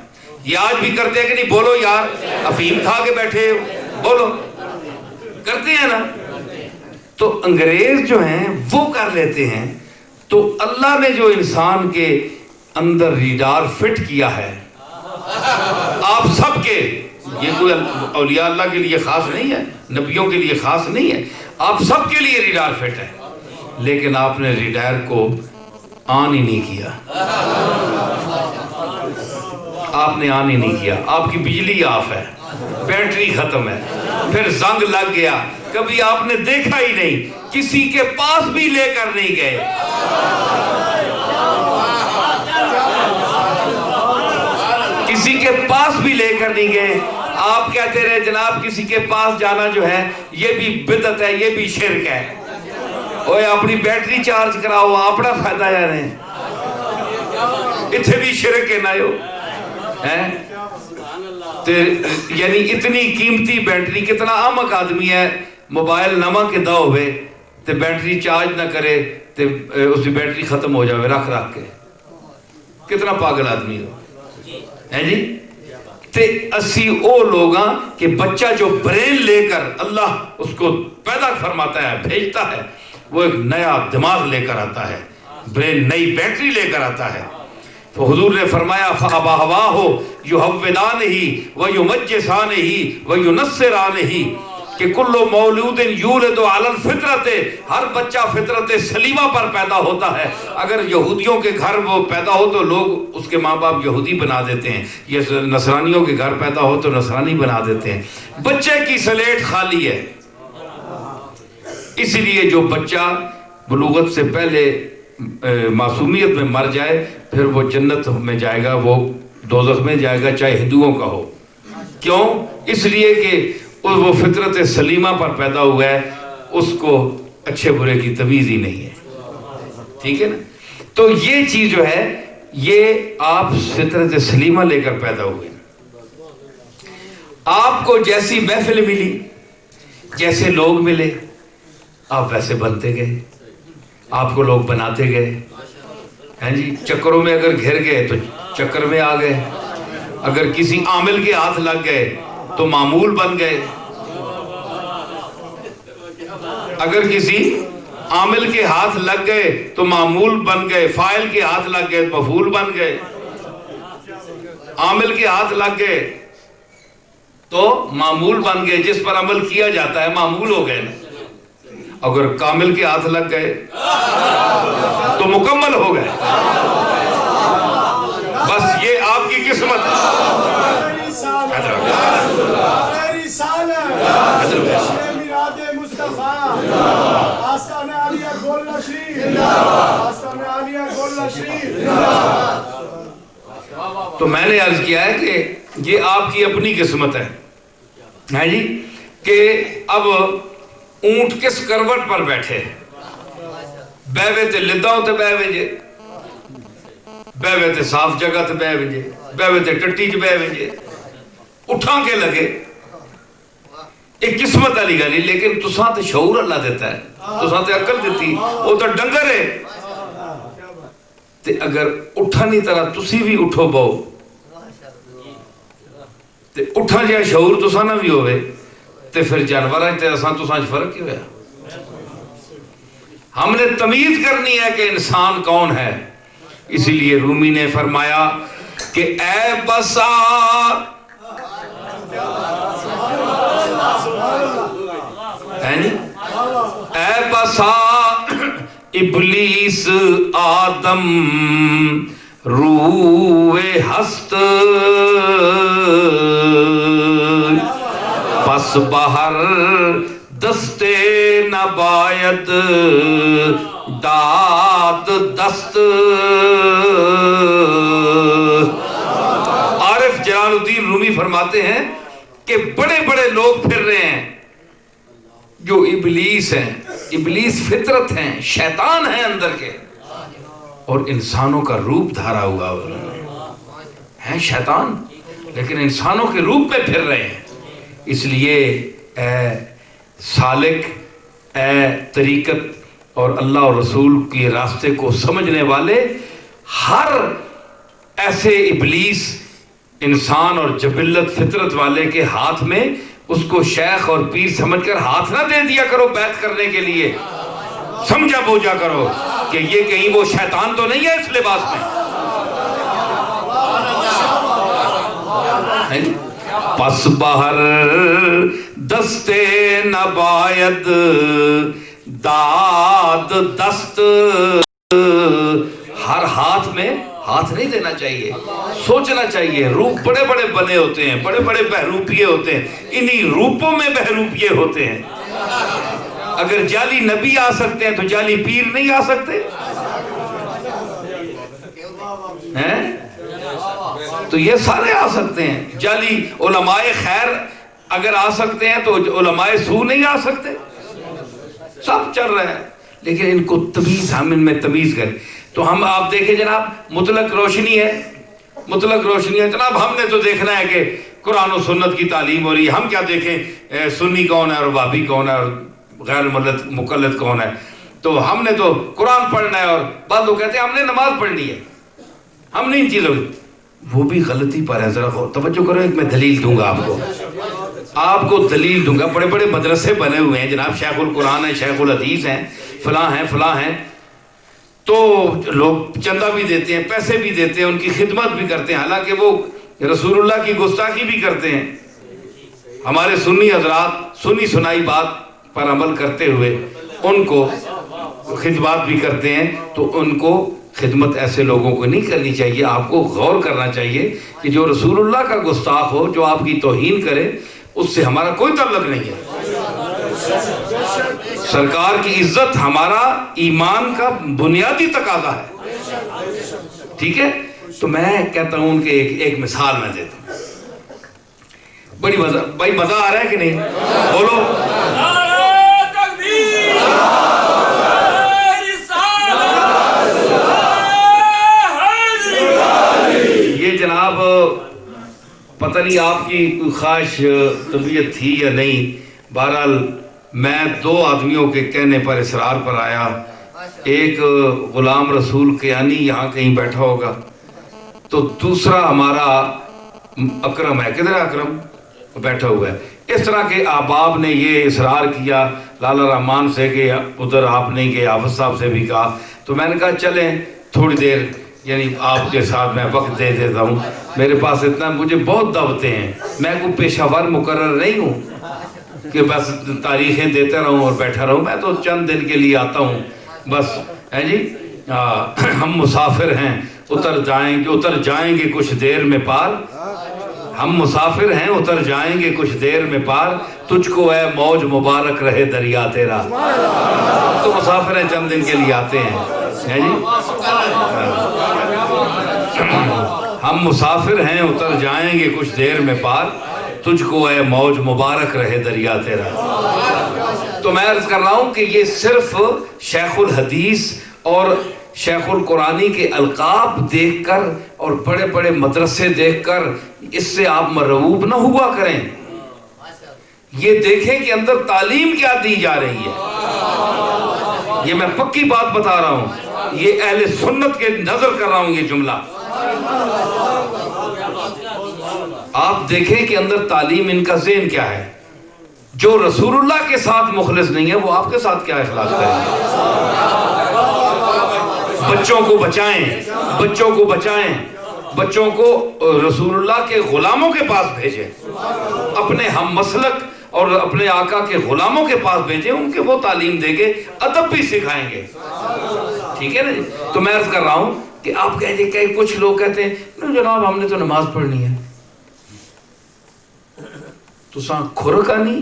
A: یہ آج بھی کرتے ہیں کہ نہیں؟ بولو یار، افیم کھا کے بیٹھے ہو، بولو، کرتے ہیں نا؟ تو انگریز جو ہیں وہ کر لیتے ہیں، تو اللہ نے جو انسان کے اندر ریڈار فٹ کیا ہے آپ سب کے، یہ کوئی اولیاء اللہ کے لیے خاص نہیں ہے، نبیوں کے لیے خاص نہیں ہے، آپ سب کے لیے ریڈار فٹ ہے، لیکن آپ نے ریڈار کو آن ہی نہیں کیا، آپ نے آن ہی نہیں کیا، آپ کی بجلی آف ہے، بیٹری ختم ہے، پھر زنگ لگ گیا، کبھی آپ نے دیکھا ہی نہیں، کسی کے پاس بھی لے کر نہیں گئے، کسی کے پاس بھی لے کر نہیں گئے، آپ کہتے رہے جناب کسی کے پاس جانا جو ہے یہ بھی بدعت ہے، یہ بھی شرک ہے، اوے اپنی بیٹری چارج کراؤ، اپنا فائدہ جا رہے ہیں، اتھے بھی شرک ہے نہ ہو، یعنی اتنی قیمتی بیٹری، کتنا عامق آدمی ہے موبائل نواں کے دا ہوئے تے بیٹری چارج نہ کرے تے اس کی بیٹری ختم ہو جاوے رکھ کے، کتنا پاگل آدمی ہو ہے جی۔ تے اسی او لوگاں کہ بچہ جو برین لے کر اللہ اس کو پیدا فرماتا ہے، بھیجتا ہے، وہ ایک نیا دماغ لے کر آتا ہے، برین نئی بیٹری لے کر آتا ہے، تو حضور نے فرمایا فَأَبَوَاهُ يُحَوِّدَانِهِ وَيُمَجِّسَانِهِ وَيُنَصِّرَانِهِ کہ کل مولود یولد علی الفطرت، ہر بچہ فطرت سلیمہ پر پیدا ہوتا ہے۔ اگر یہودیوں کے گھر وہ پیدا ہو تو لوگ اس کے ماں باپ یہودی بنا دیتے ہیں، یہ نصرانیوں کے گھر پیدا ہو تو نصرانی بنا دیتے ہیں۔ بچے کی سلیٹ خالی ہے، اس لیے جو بچہ بلوغت سے پہلے معصومیت میں مر جائے پھر وہ جنت میں جائے گا، وہ دوزخ میں جائے گا، چاہے ہندوؤں کا ہو۔ کیوں؟ اس لیے کہ وہ فطرت سلیمہ پر پیدا ہوا ہے، اس کو اچھے برے کی تمیز ہی نہیں ہے، ٹھیک ہے نا؟ تو یہ چیز جو ہے یہ آپ فطرت سلیمہ لے کر پیدا ہوئے، آپ کو جیسی محفل ملی، جیسے لوگ ملے، آپ ویسے بنتے گئے، آپ کو لوگ بناتے گئے، ہیں جی؟ چکروں میں اگر گھر گئے تو چکر میں آ گئے، اگر کسی عامل کے ہاتھ لگ گئے تو معمول بن گئے، اگر کسی عامل کے ہاتھ لگ گئے تو معمول بن گئے، فاعل کے ہاتھ لگ گئے تو مفعول بن گئے، عامل کے ہاتھ لگ گئے تو معمول بن گئے، جس پر عمل کیا جاتا ہے معمول ہو گئے نا۔ اگر کامل کے ہاتھ لگ گئے تو مکمل ہو گئے۔ بس یہ آپ کی قسمت تو میں نے عرض کیا ہے کہ یہ آپ کی اپنی قسمت ہے جی، کہ اب اونٹ کس کروٹ پر بیٹھے، بیوے تے لداؤ تے بیوے جے، بیوے تے صاف جگہ تے بیوے جے، بیوے تے ٹٹی چ بیوے جے، اٹھاں کے لگے، ایک قسمت علی گلی، لیکن تساں تے شعور اللہ دیتا ہے، تساں تے عقل دیتی، وہ تو ڈنگر ہے، تے اگر اٹھا نہیں طرح تسی بھی اٹھو باؤ، تے اٹھا جائے شعور تساں نہ بھی ہوئے، تے پھر جانورہ تے اساں تساں فرق کیوں ہے؟ ہم نے تمیز کرنی ہے کہ انسان کون ہے۔ اسی لیے رومی نے فرمایا کہ اے بسا اے بسا ابلیس آدم روئے ہست، پس بہر دستے نباید داد دست۔ عارف جلال الدین رومی فرماتے ہیں کہ بڑے بڑے لوگ پھر رہے ہیں جو ابلیس ہیں، ابلیس فطرت ہیں، شیطان ہیں اندر کے، اور انسانوں کا روپ دھارا ہوا ہیں، شیطان لیکن انسانوں کے روپ میں پھر رہے ہیں۔ اس لیے اے سالک، اے طریقت اور اللہ اور رسول کے راستے کو سمجھنے والے، ہر ایسے ابلیس انسان اور جبلت فطرت والے کے ہاتھ میں اس کو شیخ اور پیر سمجھ کر ہاتھ نہ دے دیا کرو بیعت کرنے کے لیے، سمجھا بوجھا کرو کہ یہ کہیں وہ شیطان تو نہیں ہے اس لباس میں۔ پس بہر دستے نباید داد دست، ہر ہاتھ میں ہاتھ نہیں دینا چاہیے، سوچنا چاہیے۔ روپ بڑے بڑے بنے ہوتے ہیں، بڑے بڑے بہروپیے ہوتے ہیں، انہی روپوں میں بہروپیے ہوتے ہیں۔ اگر جعلی نبی آ سکتے ہیں تو جعلی پیر نہیں آ سکتے ہیں؟ تو یہ سارے آ سکتے ہیں۔ جعلی علماء خیر اگر آ سکتے ہیں تو علماء سو نہیں آ سکتے، سب چل رہا ہے، لیکن ان کو تمیز، ہم ان میں تمیز کریں۔ تو ہم آپ دیکھیں جناب، مطلق روشنی ہے، مطلق روشنی ہے جناب، ہم نے تو دیکھنا ہے کہ قرآن و سنت کی تعلیم ہو رہی ہے، ہم کیا دیکھیں سنی کون ہے اور وہابی کون ہے اور غیر مقلد کون ہے؟ تو ہم نے تو قرآن پڑھنا ہے، اور بعض لوگ کہتے ہیں ہم نے نماز پڑھنی ہے، ہم نہیں چیزوں، وہ بھی غلطی پر ہے۔ ذرا توجہ کرو، ایک میں دلیل دوں گا آپ کو دلیل دوں گا۔ بڑے بڑے مدرسے بنے ہوئے ہیں جناب، شیخ القرآن ہیں، شیخ الحدیث ہیں، فلاں ہیں فلاں ہیں، تو لوگ چندہ بھی دیتے ہیں، پیسے بھی دیتے ہیں، ان کی خدمت بھی کرتے ہیں، حالانکہ وہ رسول اللہ کی گستاخی بھی کرتے ہیں۔ ہمارے سنی حضرات سنی سنائی بات پر عمل کرتے ہوئے ان کو خدمات بھی کرتے ہیں، تو ان کو خدمت ایسے لوگوں کو نہیں کرنی چاہیے۔ آپ کو غور کرنا چاہیے کہ جو رسول اللہ کا گستاخ ہو، جو آپ کی توہین کرے، اس سے ہمارا کوئی تعلق نہیں ہے۔ سرکار کی عزت ہمارا ایمان کا بنیادی تقاضا ہے، ٹھیک ہے؟ تو میں کہتا ہوں کہ ایک مثال میں دیتا ہوں، بڑی مزہ، بھائی مزہ آ رہا ہے کہ نہیں؟ بولو۔ یہ جناب پتہ نہیں آپ کی کوئی خواہش طبیعت تھی یا نہیں، بہرحال میں دو آدمیوں کے کہنے پر اصرار پر آیا۔ ایک غلام رسول قیانی یہاں کہیں بیٹھا ہوگا، تو دوسرا ہمارا اکرم ہے، کدھر ہے اکرم؟ بیٹھا ہوا ہے۔ اس طرح کے احباب نے یہ اصرار کیا لالا رحمان سے کہ ادھر آپ نہیں گئے، حافظ صاحب سے بھی کہا، تو میں نے کہا چلیں تھوڑی دیر یعنی آپ کے ساتھ میں وقت دے دیتا ہوں، میرے پاس اتنا، مجھے بہت دعوتیں ہیں، میں کوئی پیشہ ور مقرر نہیں ہوں کہ بس تاریخیں دیتے رہوں اور بیٹھا رہوں، میں تو چند دن کے لیے آتا ہوں بس، ہے جی۔ ہم مسافر ہیں، اتر جائیں گے کچھ دیر میں پار، ہم مسافر ہیں اتر جائیں گے کچھ دیر میں پار، تجھ کو اے موج مبارک رہے دریا تیرا۔ تو مسافر ہیں، چند دن کے لیے آتے ہیں، ہے جی۔ ہم مسافر ہیں اتر جائیں گے کچھ دیر میں پار، تجھ کو اے موج مبارک رہے دریا تیرا۔ تو میں عرض کر رہا ہوں کہ یہ صرف شیخ الحدیث اور شیخ القرآنی کے القاب دیکھ کر اور بڑے بڑے مدرسے دیکھ کر اس سے آپ مرعوب نہ ہوا کریں، یہ دیکھیں کہ اندر تعلیم کیا دی جا رہی ہے۔ یہ میں پکی بات بتا رہا ہوں، یہ اہل سنت کے نظر کر رہا ہوں یہ جملہ۔ آپ دیکھیں کہ اندر تعلیم، ان کا ذہن کیا ہے۔ جو رسول اللہ کے ساتھ مخلص نہیں ہے وہ آپ کے ساتھ کیا اخلاص کریں گے؟ بچوں کو بچائیں، بچوں کو بچائیں، بچوں کو رسول اللہ کے غلاموں کے پاس بھیجیں، اپنے ہم مسلک اور اپنے آقا کے غلاموں کے پاس بھیجیں، ان کے وہ تعلیم دیں گے، ادب بھی سکھائیں گے، ٹھیک ہے نا جی۔ تو میں عرض کر رہا ہوں کہ آپ کہتے کہ کچھ لوگ کہتے ہیں جناب ہم نے تو نماز پڑھنی ہے، تو ساں کھرک آنی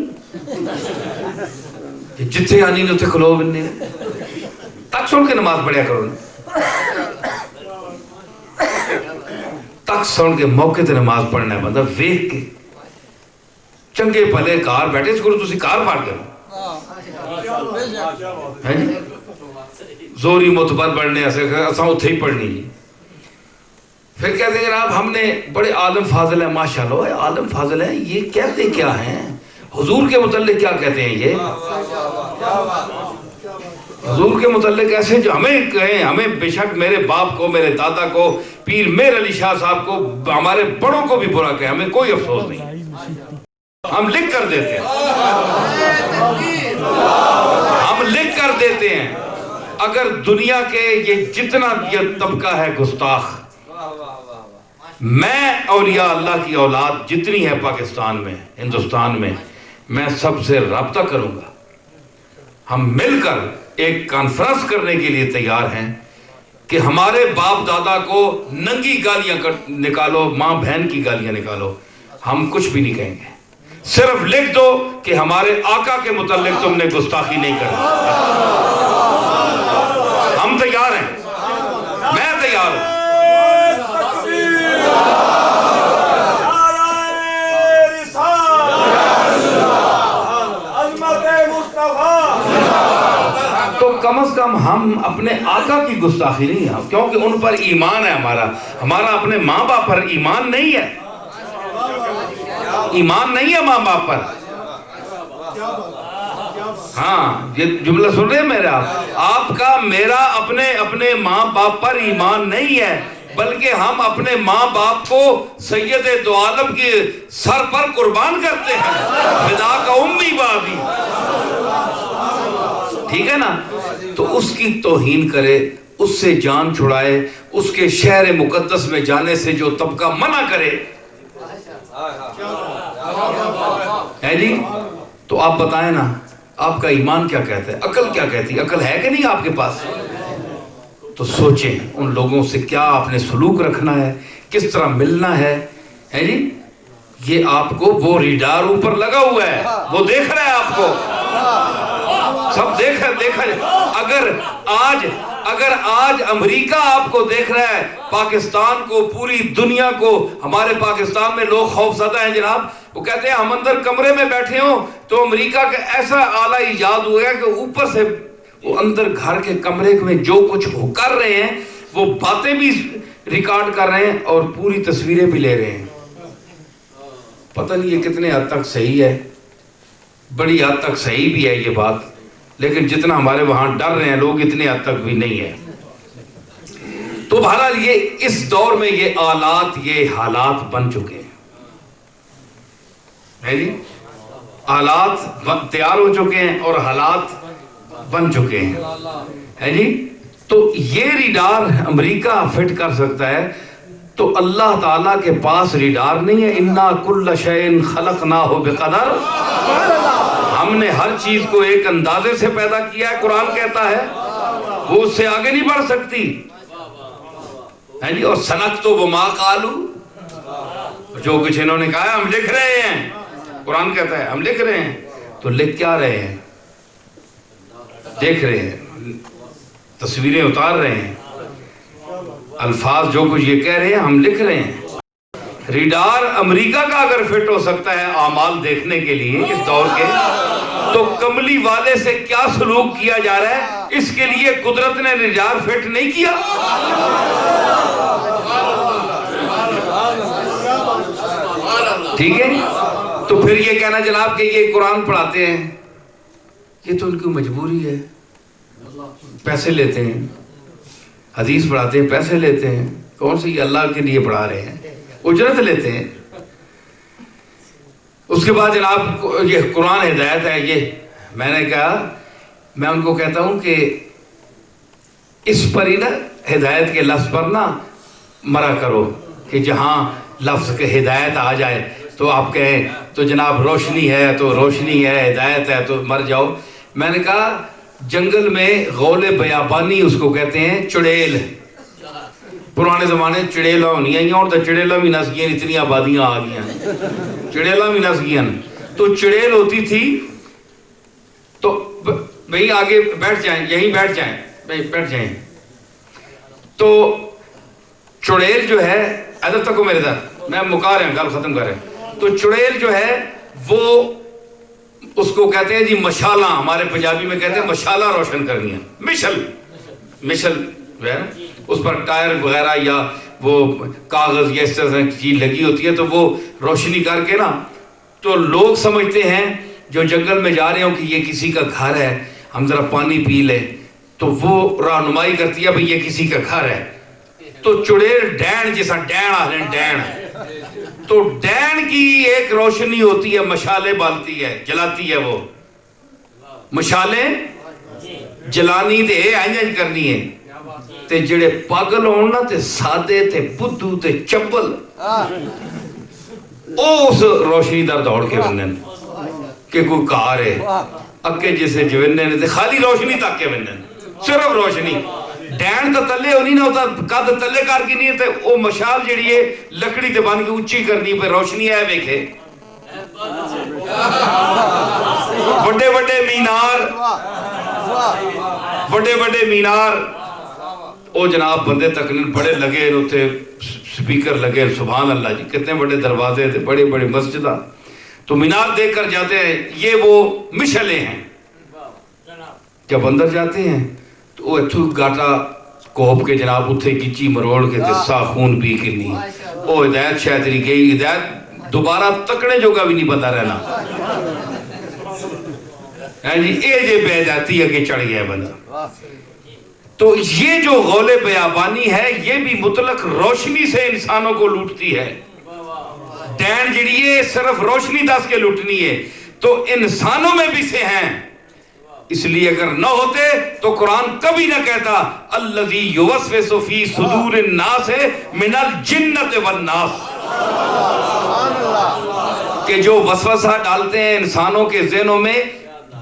A: جتھے آنی نے اتھے کھلو بننے تک سن کے نماز پڑھیا کرو، تک سن کے موقع تے نماز پڑھنا ہے بندہ ویکھ کے، چنگے بھلے کار بیٹھے اس کو تسی کار پاڑ کرو، زوری متبر پڑھنے اساں اتھے ہی پڑھنی جی۔ پھر کہتے ہیں جناب ہم نے بڑے عالم فاضل ہیں، ماشاءاللہ عالم فاضل ہیں، یہ کہتے کیا ہیں حضور کے متعلق؟ کیا کہتے ہیں یہ حضور کے متعلق؟ ایسے جو ہمیں کہیں، ہمیں بے شک میرے باپ کو، میرے دادا کو، پیر میر علی شاہ صاحب کو، ہمارے بڑوں کو بھی برا کہیں، ہمیں کوئی افسوس نہیں، ہم لکھ کر دیتے ہیں، ہم لکھ کر دیتے ہیں۔ اگر دنیا کے یہ جتنا یہ طبقہ ہے گستاخ، میں اولیاء اللہ کی اولاد جتنی ہے پاکستان میں، ہندوستان میں، میں سب سے رابطہ کروں گا، ہم مل کر ایک کانفرنس کرنے کے لیے تیار ہیں کہ ہمارے باپ دادا کو ننگی گالیاں نکالو، ماں بہن کی گالیاں نکالو، ہم کچھ بھی نہیں کہیں گے، صرف لکھ دو کہ ہمارے آقا کے متعلق تم نے گستاخی نہیں کرنا۔ ہم تیار ہیں، میں تیار ہوں۔ تو کم از کم ہم اپنے آقا کی گستاخی نہیں ہیں، کیونکہ ان پر ایمان ہے ہمارا اپنے ماں باپ پر ایمان نہیں ہے، ایمان نہیں ہے ماں باپ پر۔ ہاں یہ جملہ سن رہے ہیں میرے آپ کا میرا اپنے ماں باپ پر ایمان نہیں ہے، بلکہ ہم اپنے ماں باپ کو سید دو عالم کے سر پر قربان کرتے ہیں، فدا کا امی بابی، ٹھیک ہے نا؟ تو اس کی توہین کرے، اس سے جان چھڑائے، اس کے شہر مقدس میں جانے سے جو طبقہ منع کرے ہے جی، تو آپ بتائیں نا آپ کا ایمان کیا کہتا ہے، عقل کیا کہتی ہے؟ عقل ہے کہ نہیں آپ کے پاس؟ تو سوچیں ان لوگوں سے کیا آپ نے سلوک رکھنا ہے، کس طرح ملنا ہے جی۔ یہ آپ کو وہ ریڈار اوپر لگا ہوا ہے، وہ دیکھ رہا ہے آپ کو، سب دیکھا اگر آج امریکہ آپ کو دیکھ رہا ہے، پاکستان کو، پوری دنیا کو، ہمارے پاکستان میں لوگ خوف زدہ ہیں جناب، وہ کہتے ہیں ہم اندر کمرے میں بیٹھے ہوں تو امریکہ کا ایسا آلہ ایجاد ہو گیا کہ اوپر سے وہ اندر گھر کے کمرے میں جو کچھ وہ کر رہے ہیں وہ باتیں بھی ریکارڈ کر رہے ہیں اور پوری تصویریں بھی لے رہے ہیں۔ پتہ نہیں یہ کتنے حد تک صحیح ہے، بڑی حد تک صحیح بھی ہے یہ بات، لیکن جتنا ہمارے وہاں ڈر رہے ہیں لوگ اتنے حد تک بھی نہیں ہے۔ تو بہرحال یہ اس دور میں یہ آلات، یہ حالات بن چکے ہیں جی، آلات تیار ہو چکے ہیں اور حالات بن چکے ہیں ہے جی۔ تو یہ ریڈار امریکہ فٹ کر سکتا ہے، تو اللہ تعالیٰ کے پاس ریڈار نہیں ہے؟ اِنَّا كُلَّ شَيْءٍ خَلَقْنَاهُ بِقَدَرٍ، ہم نے ہر چیز کو ایک اندازے سے پیدا کیا ہے، قرآن کہتا ہے وہ اس سے آگے نہیں بڑھ سکتی ہے جی۔ اور سَنَكْتُبُ وَمَا قَالُوا، جو کچھ انہوں نے کہا ہے ہم لکھ رہے ہیں، قرآن کہتا ہے ہم لکھ رہے ہیں۔ تو لکھ کیا رہے ہیں؟ دیکھ رہے ہیں، تصویریں اتار رہے ہیں، الفاظ جو کچھ یہ کہہ رہے ہیں ہم لکھ رہے ہیں۔ ریڈار امریکہ کا اگر فٹ ہو سکتا ہے اعمال دیکھنے کے لیے اس دور کے، تو کملی والے سے کیا سلوک کیا جا رہا ہے اس کے لیے قدرت نے ریڈار فٹ نہیں کیا؟ ٹھیک ہے، تو پھر یہ کہنا جناب کہ یہ قرآن پڑھاتے ہیں، یہ تو ان کی مجبوری ہے، پیسے لیتے ہیں، حدیث پڑھاتے ہیں پیسے لیتے ہیں، کون سی یہ اللہ کے لیے پڑھا رہے ہیں، اجرت لیتے ہیں۔ اس کے بعد جناب یہ قرآن ہدایت ہے، یہ میں نے کہا، میں ان کو کہتا ہوں کہ اس پر ہی نا ہدایت کے لفظ پر نہ مرا کرو، کہ جہاں لفظ کے ہدایت آ جائے تو آپ کہیں تو جناب روشنی ہے تو روشنی ہے، ہدایت ہے تو مر جاؤ۔ میں نے کہا جنگل میں غول بیابانی اس کو کہتے ہیں، چڑیل، پرانے زمانے چڑیلہ ہونی ہیں اور تو چڑیلہ بھی نس گئیں، اتنی آبادیاں آ گئی ہیں، چڑیلہ بھی نس گئیں، تو چڑیل ہوتی تھی، تو بھئی آگے بیٹھ جائیں، یہیں بیٹھ جائیں، بیٹھ جائیں، تو چڑیل جو ہے، ادھر تک میرے در میں مکا رہے ہیں، گل ختم کر رہے ہیں، تو چڑیل جو ہے وہ اس کو کہتے ہیں جی مشالہ، ہمارے پنجابی میں کہتے ہیں مشالہ روشن کرنی ہے، مشل جو ہے اس پر ٹائر وغیرہ یا وہ کاغذ یا اس طرح کی چیز لگی ہوتی ہے، تو وہ روشنی کر کے نا، تو لوگ سمجھتے ہیں جو جنگل میں جا رہے ہوں کہ یہ کسی کا گھر ہے، ہم ذرا پانی پی لیں، تو وہ رہنمائی کرتی ہے بھئی یہ کسی کا گھر ہے۔ تو چڑیل ڈین جیسا، ڈین آ رہے ہیں ڈین، تو ڈین کی ایک روشنی ہوتی ہے، مشالے بالتی ہے، جلاتی ہے، وہ مشالے جلانی تے اینج کرنی ہے، تے جڑے پاگل ہون نا تے سادے تے بدھو تے چبل او اس روشنی در دوڑ کے ونن کہ کوئی کار ہے، اکے جیسے جونے نے تے خالی روشنی تک کے ونن، صرف روشنی، ڈین تا تلے ہونی نہ ہوتا، قد تلے کار کی نہیں ہے، تے او مشال جڑی ہے لکڑی تے بان کے اونچی کرنی پہ روشنی ہے ویکھے، بڑے بڑے مینار، بڑے بڑے مینار، او جناب بندے تقریر بڑے لگے ہوتے، سپیکر لگے، سبحان اللہ جی، کتنے بڑے دروازے تھے، بڑے بڑے مسجدہ، تو مینار دیکھ کر جاتے ہیں، یہ وہ مشلیں ہیں۔ جب اندر جاتے ہیں تو وہ اتھو گاٹا کوپ کے جناب اتھے کچی مروڑ کے تسا خون بھی کرنی، او ہدایت شاید تری گئی، ہدایت دوبارہ تکڑے جو کا بھی نہیں بتا رہنا جی، اے جے بے جاتی ہے کہ چڑھ گیا بندہ۔ تو یہ جو غول بیابانی ہے یہ بھی مطلق روشنی سے انسانوں کو لوٹتی ہے، ڈین جڑی ہے صرف روشنی دس کے لوٹنی ہے، تو انسانوں میں بھی سے ہیں اس لیے اگر نہ ہوتے تو قرآن کبھی نہ کہتا الذی یوسوس فی صدور الناس من الجنۃ والناس، کہ جو وسوسہ ڈالتے ہیں انسانوں کے ذہنوں میں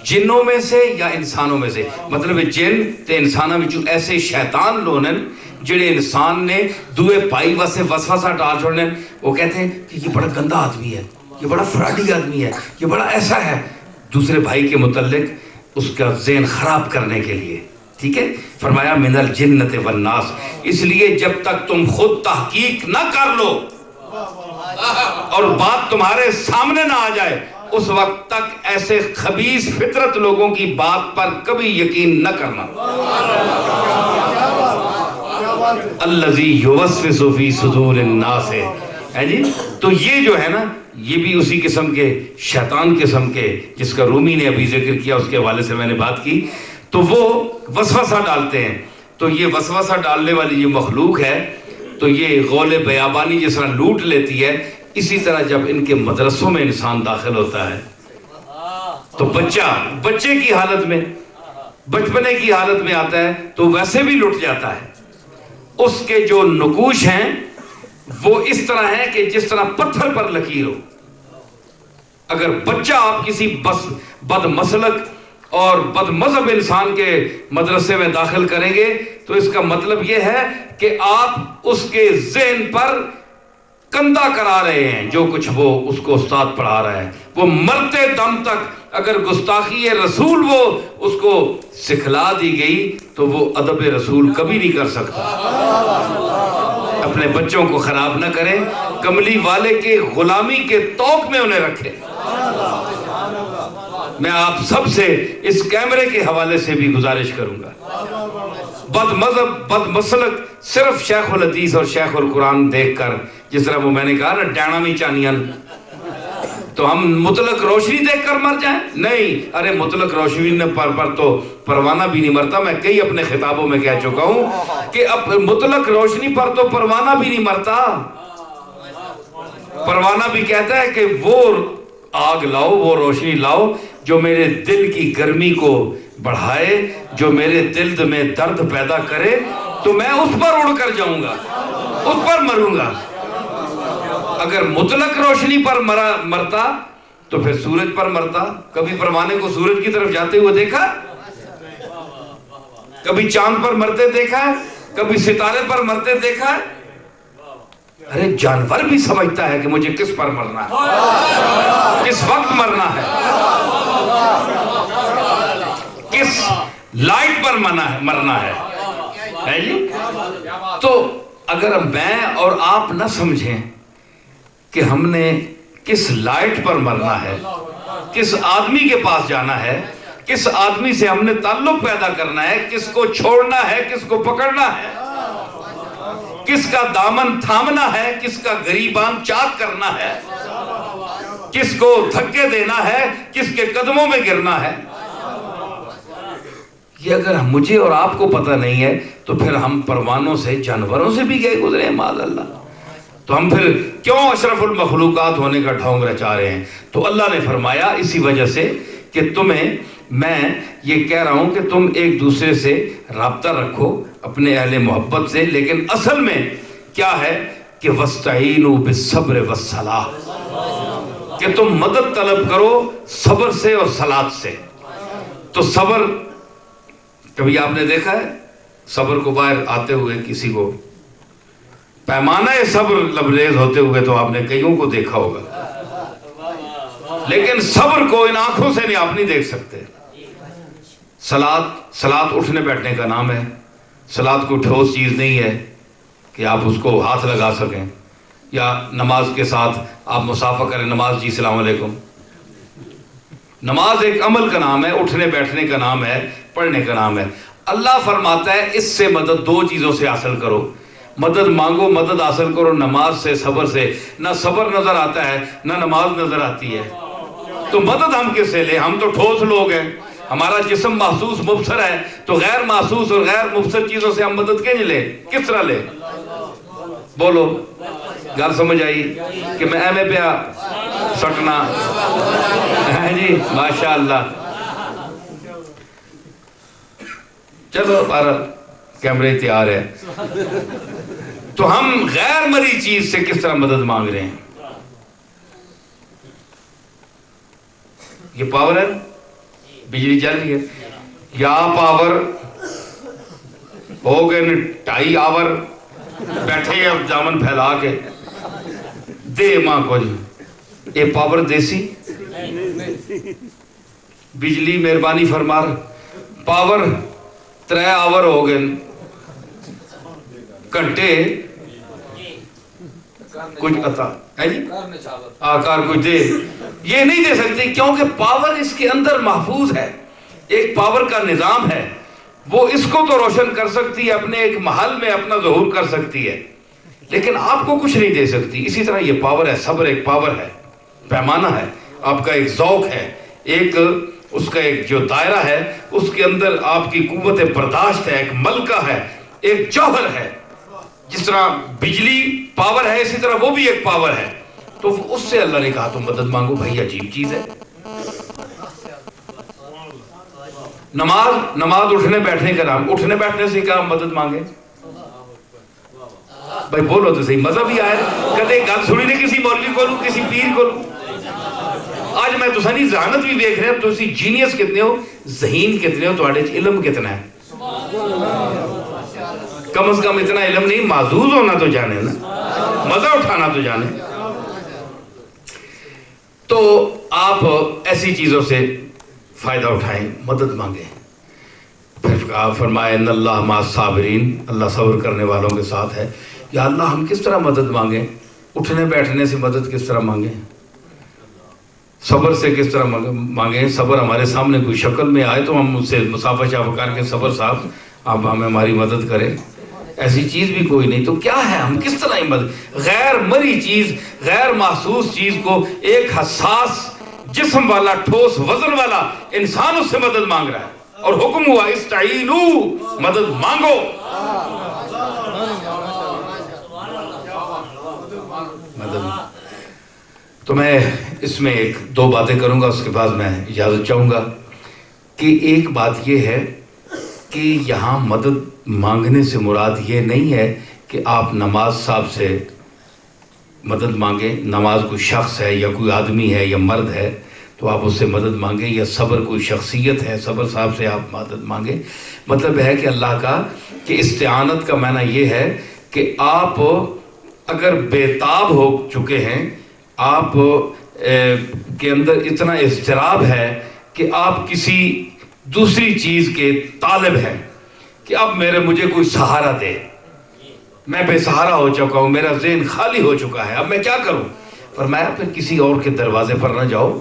A: جنوں میں سے یا انسانوں میں سے، مطلب جن تے انسانوں میں ایسے شیطان لونن جڑے انسان نے دوئے پائی واسے وسوسہ ڈال چھوڑنے، وہ کہتے ہیں کہ یہ بڑا گندا آدمی ہے، یہ بڑا فراڈی آدمی ہے، یہ بڑا ایسا ہے، دوسرے بھائی کے متعلق اس کا ذہن خراب کرنے کے لیے. ٹھیک ہے، فرمایا من الجنۃ والناس. اس لیے جب تک تم خود تحقیق نہ کر لو اور بات تمہارے سامنے نہ آ جائے، اس وقت تک ایسے خبیث فطرت لوگوں کی بات پر کبھی یقین نہ کرنا. الذی یوسوس فی صدور الناس ہے جی. تو یہ جو ہے نا، یہ بھی اسی قسم کے شیطان قسم کے جس کا رومی نے ابھی ذکر کیا، اس کے حوالے سے میں نے بات کی. تو وہ وسوسہ ڈالتے ہیں. تو یہ وسوسہ ڈالنے والی یہ مخلوق ہے، تو یہ غول بیابانی جس طرح لوٹ لیتی ہے، اسی طرح جب ان کے مدرسوں میں انسان داخل ہوتا ہے تو بچے کی حالت میں، بچپنے کی حالت میں آتا ہے تو ویسے بھی لٹ جاتا ہے. اس کے جو نقوش ہیں وہ اس طرح ہیں کہ جس طرح پتھر پر لکیر ہو. اگر بچہ آپ کسی بد مسلک اور بد مذہب انسان کے مدرسے میں داخل کریں گے تو اس کا مطلب یہ ہے کہ آپ اس کے ذہن پر کندہ کرا رہے ہیں. جو کچھ وہ اس کو استاد پڑھا رہا ہے، وہ مرتے دم تک اگر گستاخی رسول وہ اس کو سکھلا دی گئی تو وہ ادب رسول کبھی نہیں کر سکتا. اپنے بچوں کو خراب نہ کریں، کملی والے کے غلامی کے توق میں انہیں رکھیں. میں آپ سب سے اس کیمرے کے حوالے سے بھی گزارش کروں گا، بد مذہب بد مسلک صرف شیخ الحدیث اور شیخ القرآن دیکھ کر، جس طرح وہ میں نے کہا نا ڈینا میں چانیاں، تو ہم مطلق روشنی دیکھ کر مر جائیں؟ نہیں. ارے مطلق روشنی پر تو پروانہ بھی نہیں مرتا. میں کئی اپنے خطابوں میں کہہ چکا ہوں کہ اب مطلق روشنی پر تو پروانہ بھی نہیں مرتا. پروانہ بھی کہتا ہے کہ وہ آگ لاؤ، وہ روشنی لاؤ جو میرے دل کی گرمی کو بڑھائے، جو میرے دل میں درد پیدا کرے، تو میں اس پر اڑ کر جاؤں گا، اس پر مروں گا. اگر مطلق روشنی پر مرتا تو پھر سورج پر مرتا. کبھی پروانے کو سورج کی طرف جاتے ہوئے دیکھا؟ کبھی چاند پر مرتے دیکھا ہے؟ کبھی ستارے پر مرتے دیکھا ہے؟ ارے جانور بھی سمجھتا ہے کہ مجھے کس پر مرنا ہے، کس وقت مرنا ہے، کس لائٹ پر مرنا ہے جی. تو اگر میں اور آپ نہ سمجھیں کہ ہم نے کس لائٹ پر مرنا ہے، کس آدمی کے پاس جانا ہے، کس آدمی سے ہم نے تعلق پیدا کرنا ہے، کس کو چھوڑنا ہے، کس کو پکڑنا ہے، کس کا دامن تھامنا ہے، کس کا گریبان چاک کرنا ہے، کس کو دھکے دینا ہے، کس کے قدموں میں گرنا ہے، یہ اگر مجھے اور آپ کو پتہ نہیں ہے تو پھر ہم پروانوں سے، جانوروں سے بھی گئے گزرے ہیں معاذ اللہ. تو ہم پھر کیوں اشرف المخلوقات ہونے کا ڈھونگ رچا رہے ہیں؟ تو اللہ نے فرمایا اسی وجہ سے کہ تمہیں میں یہ کہہ رہا ہوں کہ تم ایک دوسرے سے رابطہ رکھو اپنے اہل محبت سے، لیکن اصل میں کیا ہے کہ وَاسْتَعِینُوا بِالصَّبْرِ وَالصَّلَاةِ، کہ تم مدد طلب کرو صبر سے اور صلاۃ سے. تو صبر، کبھی آپ نے دیکھا ہے صبر کو باہر آتے ہوئے کسی کو؟ پیمانہ صبر لبریز ہوتے ہوئے تو آپ نے کئیوں کو دیکھا ہوگا، لیکن صبر کو ان آنکھوں سے آپ نہیں دیکھ سکتے. صلاۃ اٹھنے بیٹھنے کا نام ہے. صلاۃ کوئی ٹھوس چیز نہیں ہے کہ آپ اس کو ہاتھ لگا سکیں، یا نماز کے ساتھ آپ مصافحہ کریں، نماز جی السلام علیکم. نماز ایک عمل کا نام ہے، اٹھنے بیٹھنے کا نام ہے، پڑھنے کا نام ہے. اللہ فرماتا ہے اس سے مدد دو چیزوں سے حاصل کرو، مدد مانگو، مدد حاصل کرو نماز سے، صبر سے. نہ صبر نظر آتا ہے نہ نماز نظر آتی ہے، تو مدد ہم کس سے لیں؟ ہم تو ٹھوس لوگ ہیں، ہمارا جسم محسوس مبصر ہے، تو غیر محسوس اور غیر مبصر چیزوں سے ہم مدد کیوں نہیں لیں؟ کس طرح لیں؟ بولو، گل سمجھ آئی کہ میں اے میں پیا سٹنا ہے جی؟ ماشاءاللہ. چلو ہمارا کیمرے تیار ہے. تو ہم غیر مری چیز سے کس طرح مدد مانگ رہے ہیں؟ یہ پاور ہے، بجلی چل رہی ہے، یا پاور ہو گئے 2.5 آور بیٹھے اب دامن پھیلا کے دے ماں کو جی. یہ پاور دیسی بجلی مہربانی فرما پاور 3 آور ہو گئے گھنٹے کچھ عطا ہے جی آکار کچھ دے، یہ نہیں دے سکتی کیونکہ پاور اس کے اندر محفوظ ہے. ایک پاور کا نظام ہے، وہ اس کو تو روشن کر سکتی ہے، اپنے ایک محل میں اپنا ظہور کر سکتی ہے، لیکن آپ کو کچھ نہیں دے سکتی. اسی طرح یہ پاور ہے، صبر ایک پاور ہے، پیمانہ ہے، آپ کا ایک ذوق ہے، ایک اس کا ایک جو دائرہ ہے اس کے اندر آپ کی قوت برداشت ہے، ایک ملکہ ہے، ایک جوہر ہے. جس طرح بجلی پاور ہے اسی طرح وہ بھی ایک پاور ہے. تو اس سے اللہ نے کہا تم مدد مانگو. بھائی عجیب چیز ہے. نماز اٹھنے بیٹھنے کا نام، اٹھنے بیٹھنے سے کیا مدد مانگے؟ بھائی بولو تو صحیح، مزہ بھی آئے. کدے گل سنی نہیں کسی مولوی کو کسی پیر کو. آج میں تو سانی ذہانت بھی دیکھ رہے ہیں، تو اسی جینیس کتنے ہو، ذہین کتنے ہو، تو علم کتنا ہے. کم از کم اتنا علم نہیں، معزوز ہونا تو جانے نا، مزہ اٹھانا تو جانے. تو آپ ایسی چیزوں سے فائدہ اٹھائیں، مدد مانگیں. پھر فرمائے ان اللہ مع الصابرین، اللہ صبر کرنے والوں کے ساتھ ہے. یا اللہ ہم کس طرح مدد مانگیں؟ اٹھنے بیٹھنے سے مدد کس طرح مانگیں؟ صبر سے کس طرح مانگیں؟ صبر ہمارے سامنے کوئی شکل میں آئے تو ہم اس سے مصافحہ کر کے صبر صاحب آپ ہمیں ہماری مدد کریں. ایسی چیز بھی کوئی نہیں. تو کیا ہے، ہم کس طرح مدد؟ غیر مری چیز، غیر محسوس چیز کو ایک حساس جسم والا، ٹھوس وزن والا انسان اس سے مدد مانگ رہا ہے، اور حکم ہوا استعینو، مدد مانگو. تو میں اس میں 2 باتیں کروں گا، اس کے بعد میں اجازت چاہوں گا. کہ ایک بات یہ ہے کہ یہاں مدد مانگنے سے مراد یہ نہیں ہے کہ آپ نماز صاحب سے مدد مانگیں. نماز کوئی شخص ہے یا کوئی آدمی ہے یا مرد ہے تو آپ اس سے مدد مانگیں، یا صبر کوئی شخصیت ہے، صبر صاحب سے آپ مدد مانگیں. مطلب ہے کہ اللہ کا کہ استعانت کا معنی یہ ہے کہ آپ اگر بےتاب ہو چکے ہیں، آپ کے اندر اتنا اضطراب ہے کہ آپ کسی دوسری چیز کے طالب ہیں کہ اب مجھے کوئی سہارا دے. میں بے سہارا ہو چکا ہوں، میرا ذہن خالی ہو چکا ہے، اب میں کیا کروں؟ فرمایا پھر کسی اور کے دروازے پر نہ جاؤ،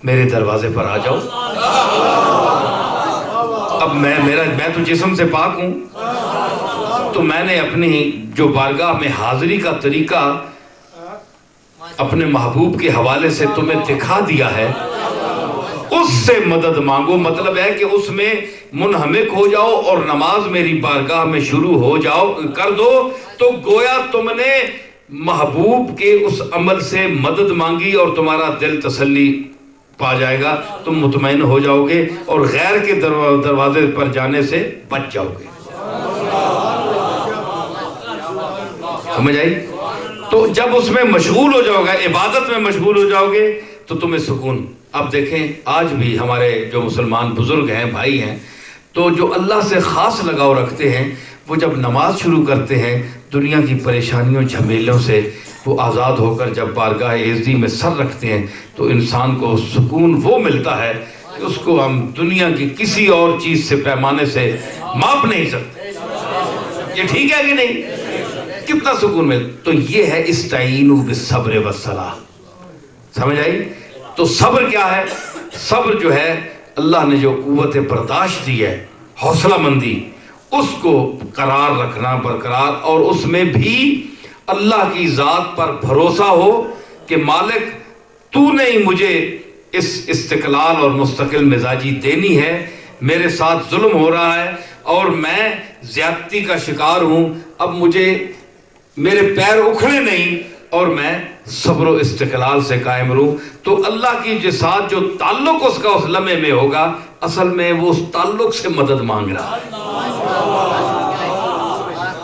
A: میرے دروازے پر آ جاؤ. اب میں تو جسم سے پاک ہوں، تو میں نے اپنی جو بارگاہ میں حاضری کا طریقہ اپنے محبوب کے حوالے سے تمہیں دکھا دیا ہے، اس سے مدد مانگو. مطلب ہے کہ اس میں منہمک ہو جاؤ اور نماز میری بارگاہ میں شروع ہو جاؤ کر دو، تو گویا تم نے محبوب کے اس عمل سے مدد مانگی اور تمہارا دل تسلی پا جائے گا، تم مطمئن ہو جاؤ گے اور غیر کے دروازے پر جانے سے بچ جاؤ گے. سمجھ آئی؟ تو جب اس میں مشغول ہو جاؤ گے، عبادت میں مشغول ہو جاؤ گے، تو تمہیں سکون. اب دیکھیں آج بھی ہمارے جو مسلمان بزرگ ہیں، بھائی ہیں، تو جو اللہ سے خاص لگاؤ رکھتے ہیں، وہ جب نماز شروع کرتے ہیں دنیا کی پریشانیوں جھمیلوں سے وہ آزاد ہو کر جب بارگاہ عزی میں سر رکھتے ہیں تو انسان کو سکون وہ ملتا ہے کہ اس کو ہم دنیا کی کسی اور چیز سے پیمانے سے ماپ نہیں سکتے. یہ ٹھیک ہے کہ نہیں؟ کتنا سکون ملتا. تو یہ ہے استعینوا بالصبر والصلاۃ. سمجھ آئی؟ تو صبر کیا ہے؟ صبر جو ہے اللہ نے جو قوت برداشت دی ہے، حوصلہ مندی، اس کو قرار رکھنا برقرار، اور اس میں بھی اللہ کی ذات پر بھروسہ ہو کہ مالک تو نے ہی مجھے اس استقلال اور مستقل مزاجی دینی ہے. میرے ساتھ ظلم ہو رہا ہے اور میں زیادتی کا شکار ہوں، اب مجھے میرے پیر اکھڑے نہیں اور میں صبر و استقلال سے قائم رہوں، تو اللہ کی کے ساتھ جو تعلق اس کا اس لمحے میں ہوگا، اصل میں وہ اس تعلق سے مدد مانگ رہا ہے،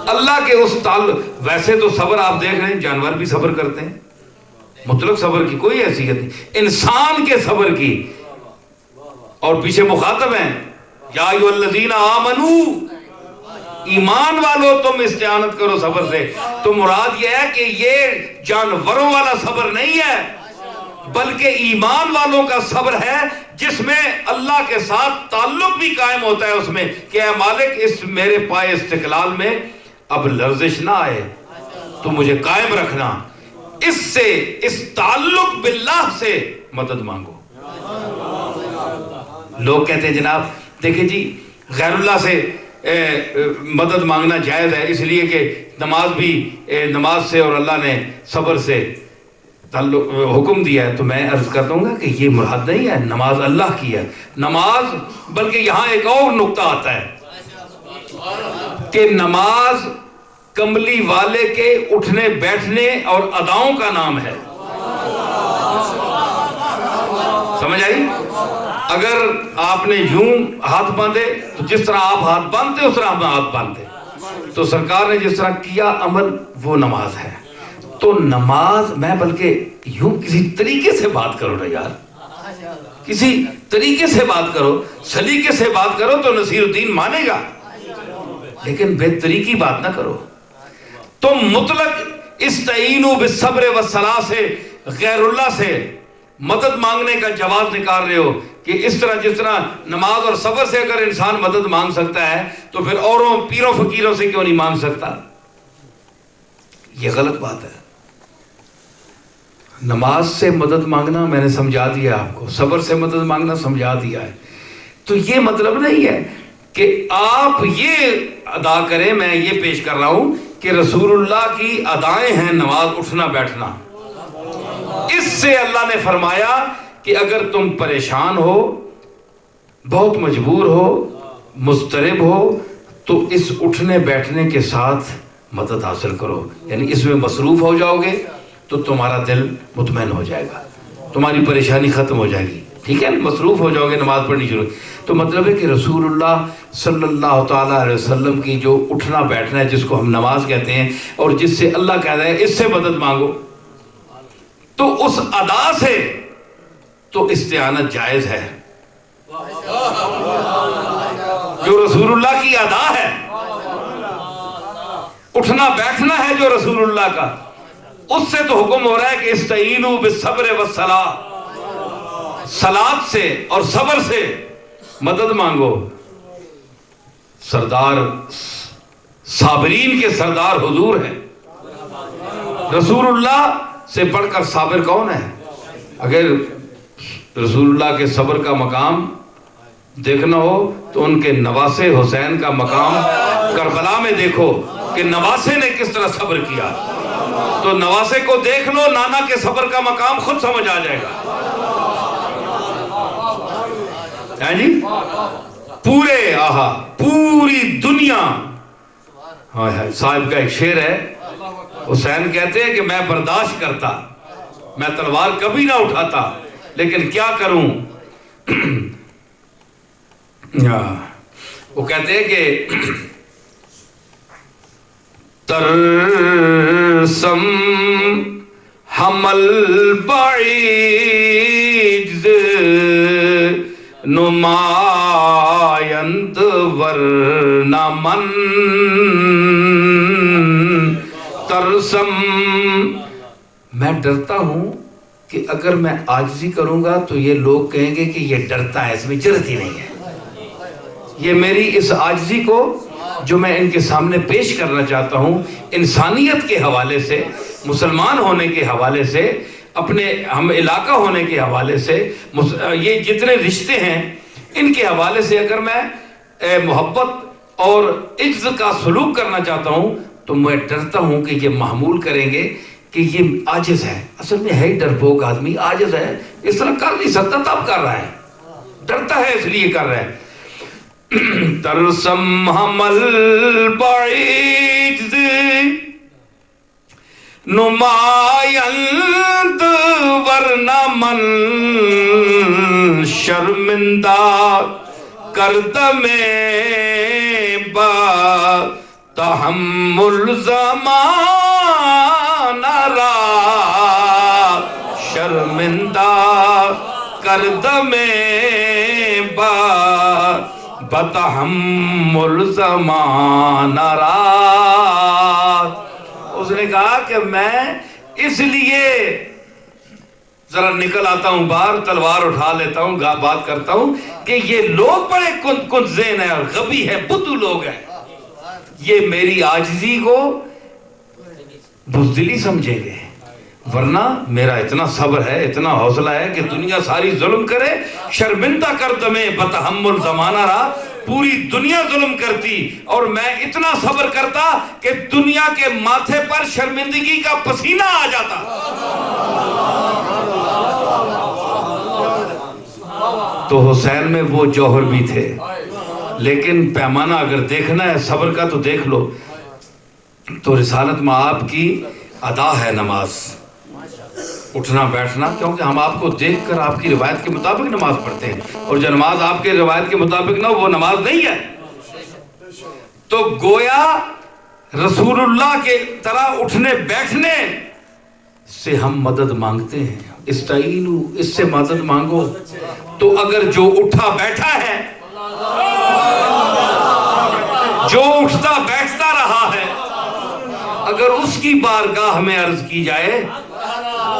A: اللہ کے اس تعلق۔ ویسے تو صبر آپ دیکھ رہے ہیں جانور بھی صبر کرتے ہیں، مطلق صبر کی کوئی حیثیت نہیں، انسان کے صبر کی، اور پیچھے مخاطب ہیں یا ایھا الذین آمنو، ایمان والو تم استعانت کرو صبر سے۔ تو مراد یہ ہے کہ یہ جانوروں والا صبر نہیں ہے، بلکہ ایمان والوں کا صبر ہے، جس میں اللہ کے ساتھ تعلق بھی قائم ہوتا ہے اس میں کہ اے مالک اس میرے پائے استقلال میں اب لرزش نہ آئے، تو مجھے قائم رکھنا، اس سے اس تعلق باللہ سے مدد مانگو۔ لوگ کہتے ہیں جناب دیکھیں جی غیر اللہ سے مدد مانگنا جائز ہے، اس لیے کہ نماز بھی نماز سے اور اللہ نے صبر سے تعلق حکم دیا ہے۔ تو میں عرض کر دوں گا کہ یہ مراد نہیں ہے، نماز اللہ کی ہے نماز، بلکہ یہاں ایک اور نقطہ آتا ہے کہ نماز کملی والے کے اٹھنے بیٹھنے اور اداؤں کا نام ہے، سمجھ آئی؟ اگر آپ نے یوں ہاتھ باندھے تو جس طرح آپ ہاتھ باندھتے اس طرح ہم ہاتھ باندھتے، تو سرکار نے جس طرح کیا عمل وہ نماز ہے۔ تو نماز میں بلکہ یوں کسی طریقے سے بات کرو نا یار، کسی طریقے سے بات کرو، سلیقے سے بات کرو تو نصیر الدین مانے گا، لیکن بے طریقی بات نہ کرو۔ تم مطلق استعینوا بالصبر والصلاۃ سے غیر اللہ سے مدد مانگنے کا جواز نکال رہے ہو کہ اس طرح جس طرح نماز اور صبر سے اگر انسان مدد مانگ سکتا ہے تو پھر اوروں پیروں فقیروں سے کیوں نہیں مانگ سکتا؟ یہ غلط بات ہے۔ نماز سے مدد مانگنا میں نے سمجھا دیا آپ کو، صبر سے مدد مانگنا سمجھا دیا ہے۔ تو یہ مطلب نہیں ہے کہ آپ یہ ادا کریں، میں یہ پیش کر رہا ہوں کہ رسول اللہ کی ادائیں ہیں نماز اٹھنا بیٹھنا۔ اس سے اللہ نے فرمایا کہ اگر تم پریشان ہو، بہت مجبور ہو، مضطرب ہو، تو اس اٹھنے بیٹھنے کے ساتھ مدد حاصل کرو، یعنی اس میں مصروف ہو جاؤ گے تو تمہارا دل مطمئن ہو جائے گا، تمہاری پریشانی ختم ہو جائے گی، ٹھیک ہے؟ مصروف ہو جاؤ گے، نماز پڑھنی شروع۔ تو مطلب ہے کہ رسول اللہ صلی اللہ تعالیٰ علیہ وسلم کی جو اٹھنا بیٹھنا ہے، جس کو ہم نماز کہتے ہیں اور جس سے اللہ کہتا ہے اس سے مدد مانگو، تو اس ادا سے تو استعانت جائز ہے، جو رسول اللہ کی ادا ہے، اٹھنا بیٹھنا ہے جو رسول اللہ کا، اس سے تو حکم ہو رہا ہے کہ استعینوا بالصبر والصلاۃ، صلاۃ سے اور صبر سے مدد مانگو۔ سردار صابرین کے سردار حضور ہیں، رسول اللہ سے بڑھ کر صابر کون ہے؟ اگر رسول اللہ کے صبر کا مقام دیکھنا ہو تو ان کے نواسے حسین کا مقام کربلا میں دیکھو کہ نواسے نے کس طرح صبر کیا، تو نواسے کو دیکھ لو، نانا کے صبر کا مقام خود سمجھ آ جائے گا، ہے جی؟ پورے پوری دنیا، صاحب کا ایک شعر ہے، حسین کہتے ہیں کہ میں برداشت کرتا، میں تلوار کبھی نہ اٹھاتا، لیکن کیا کروں؟ وہ کہتے ہیں کہ ترسم حمل بعید نمایند ورنہ من، ترسم میں ڈرتا ہوں کہ اگر میں عاجزی کروں گا تو یہ لوگ کہیں گے کہ یہ ڈرتا ہے، اس میں جرت ہی نہیں ہے۔ یہ میری اس عاجزی کو جو میں ان کے سامنے پیش کرنا چاہتا ہوں، انسانیت کے حوالے سے، مسلمان ہونے کے حوالے سے، اپنے ہم علاقہ ہونے کے حوالے سے، یہ جتنے رشتے ہیں ان کے حوالے سے اگر میں محبت اور عزت کا سلوک کرنا چاہتا ہوں تو میں ڈرتا ہوں کہ یہ محمول کریں گے کہ یہ عاجز ہے، اصل میں ہے ہی ڈرپوک آدمی، عاجز ہے، اس طرح کر نہیں سکتا تب کر رہا ہے، ڈرتا ہے اس لیے کر رہا ہے۔ ترسم حمل بعید نمایند ورنہ من شرمندہ کردم با تحمل زمان را شرمندہ کردم با بتحمل زمان را. اس نے کہا کہ میں اس لیے ذرا نکل آتا ہوں باہر، تلوار اٹھا لیتا ہوں، بات کرتا ہوں کہ یہ لوگ بڑے کند ذہن ہیں اور غبی ہیں، بدو لوگ ہیں، یہ میری عاجزی کو بزدلی سمجھیں گے، ورنہ میرا اتنا صبر ہے، اتنا حوصلہ ہے کہ دنیا ساری ظلم کرے، شرمندہ کر دمیں بتحمل زمانہ را، پوری دنیا ظلم کرتی اور میں اتنا صبر کرتا کہ دنیا کے ماتھے پر شرمندگی کا پسینہ آ جاتا. تو حسین میں وہ جوہر بھی تھے، لیکن پیمانہ اگر دیکھنا ہے صبر کا تو دیکھ لو. تو رسالت میں آپ کی ادا ہے نماز، اٹھنا بیٹھنا، کیونکہ ہم آپ کو دیکھ کر آپ کی روایت کے مطابق نماز پڑھتے ہیں، اور جو نماز آپ کے روایت کے مطابق نہ وہ نماز نہیں ہے. تو گویا رسول اللہ کے طرح اٹھنے بیٹھنے سے ہم مدد مانگتے ہیں. استعینوا، اس سے مدد مانگو. تو اگر جو اٹھا بیٹھا ہے، جو اٹھتا بیٹھتا رہا ہے، اگر اس کی بارگاہ میں عرض کی جائے،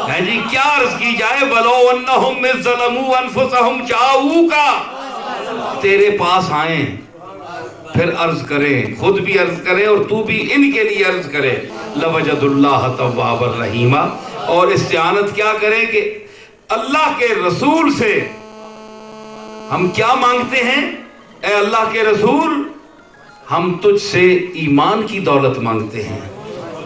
A: ہے جی کیا عرض کی جائے، وَلَوْ أَنَّهُمْ إِذْ ظَلَمُوا أَنفُسَهُمْ جَاءُوكَ، تیرے پاس آئیں پھر عرض کریں، خود بھی عرض کریں اور تو بھی ان کے لیے عرض کرے، لَوَجَدُ اللَّهَ تَوَّابًا رَحِيمًا. اور استعانت کیا کریں کہ اللہ کے رسول سے ہم کیا مانگتے ہیں؟ اے اللہ کے رسول، ہم تجھ سے ایمان کی دولت مانگتے ہیں،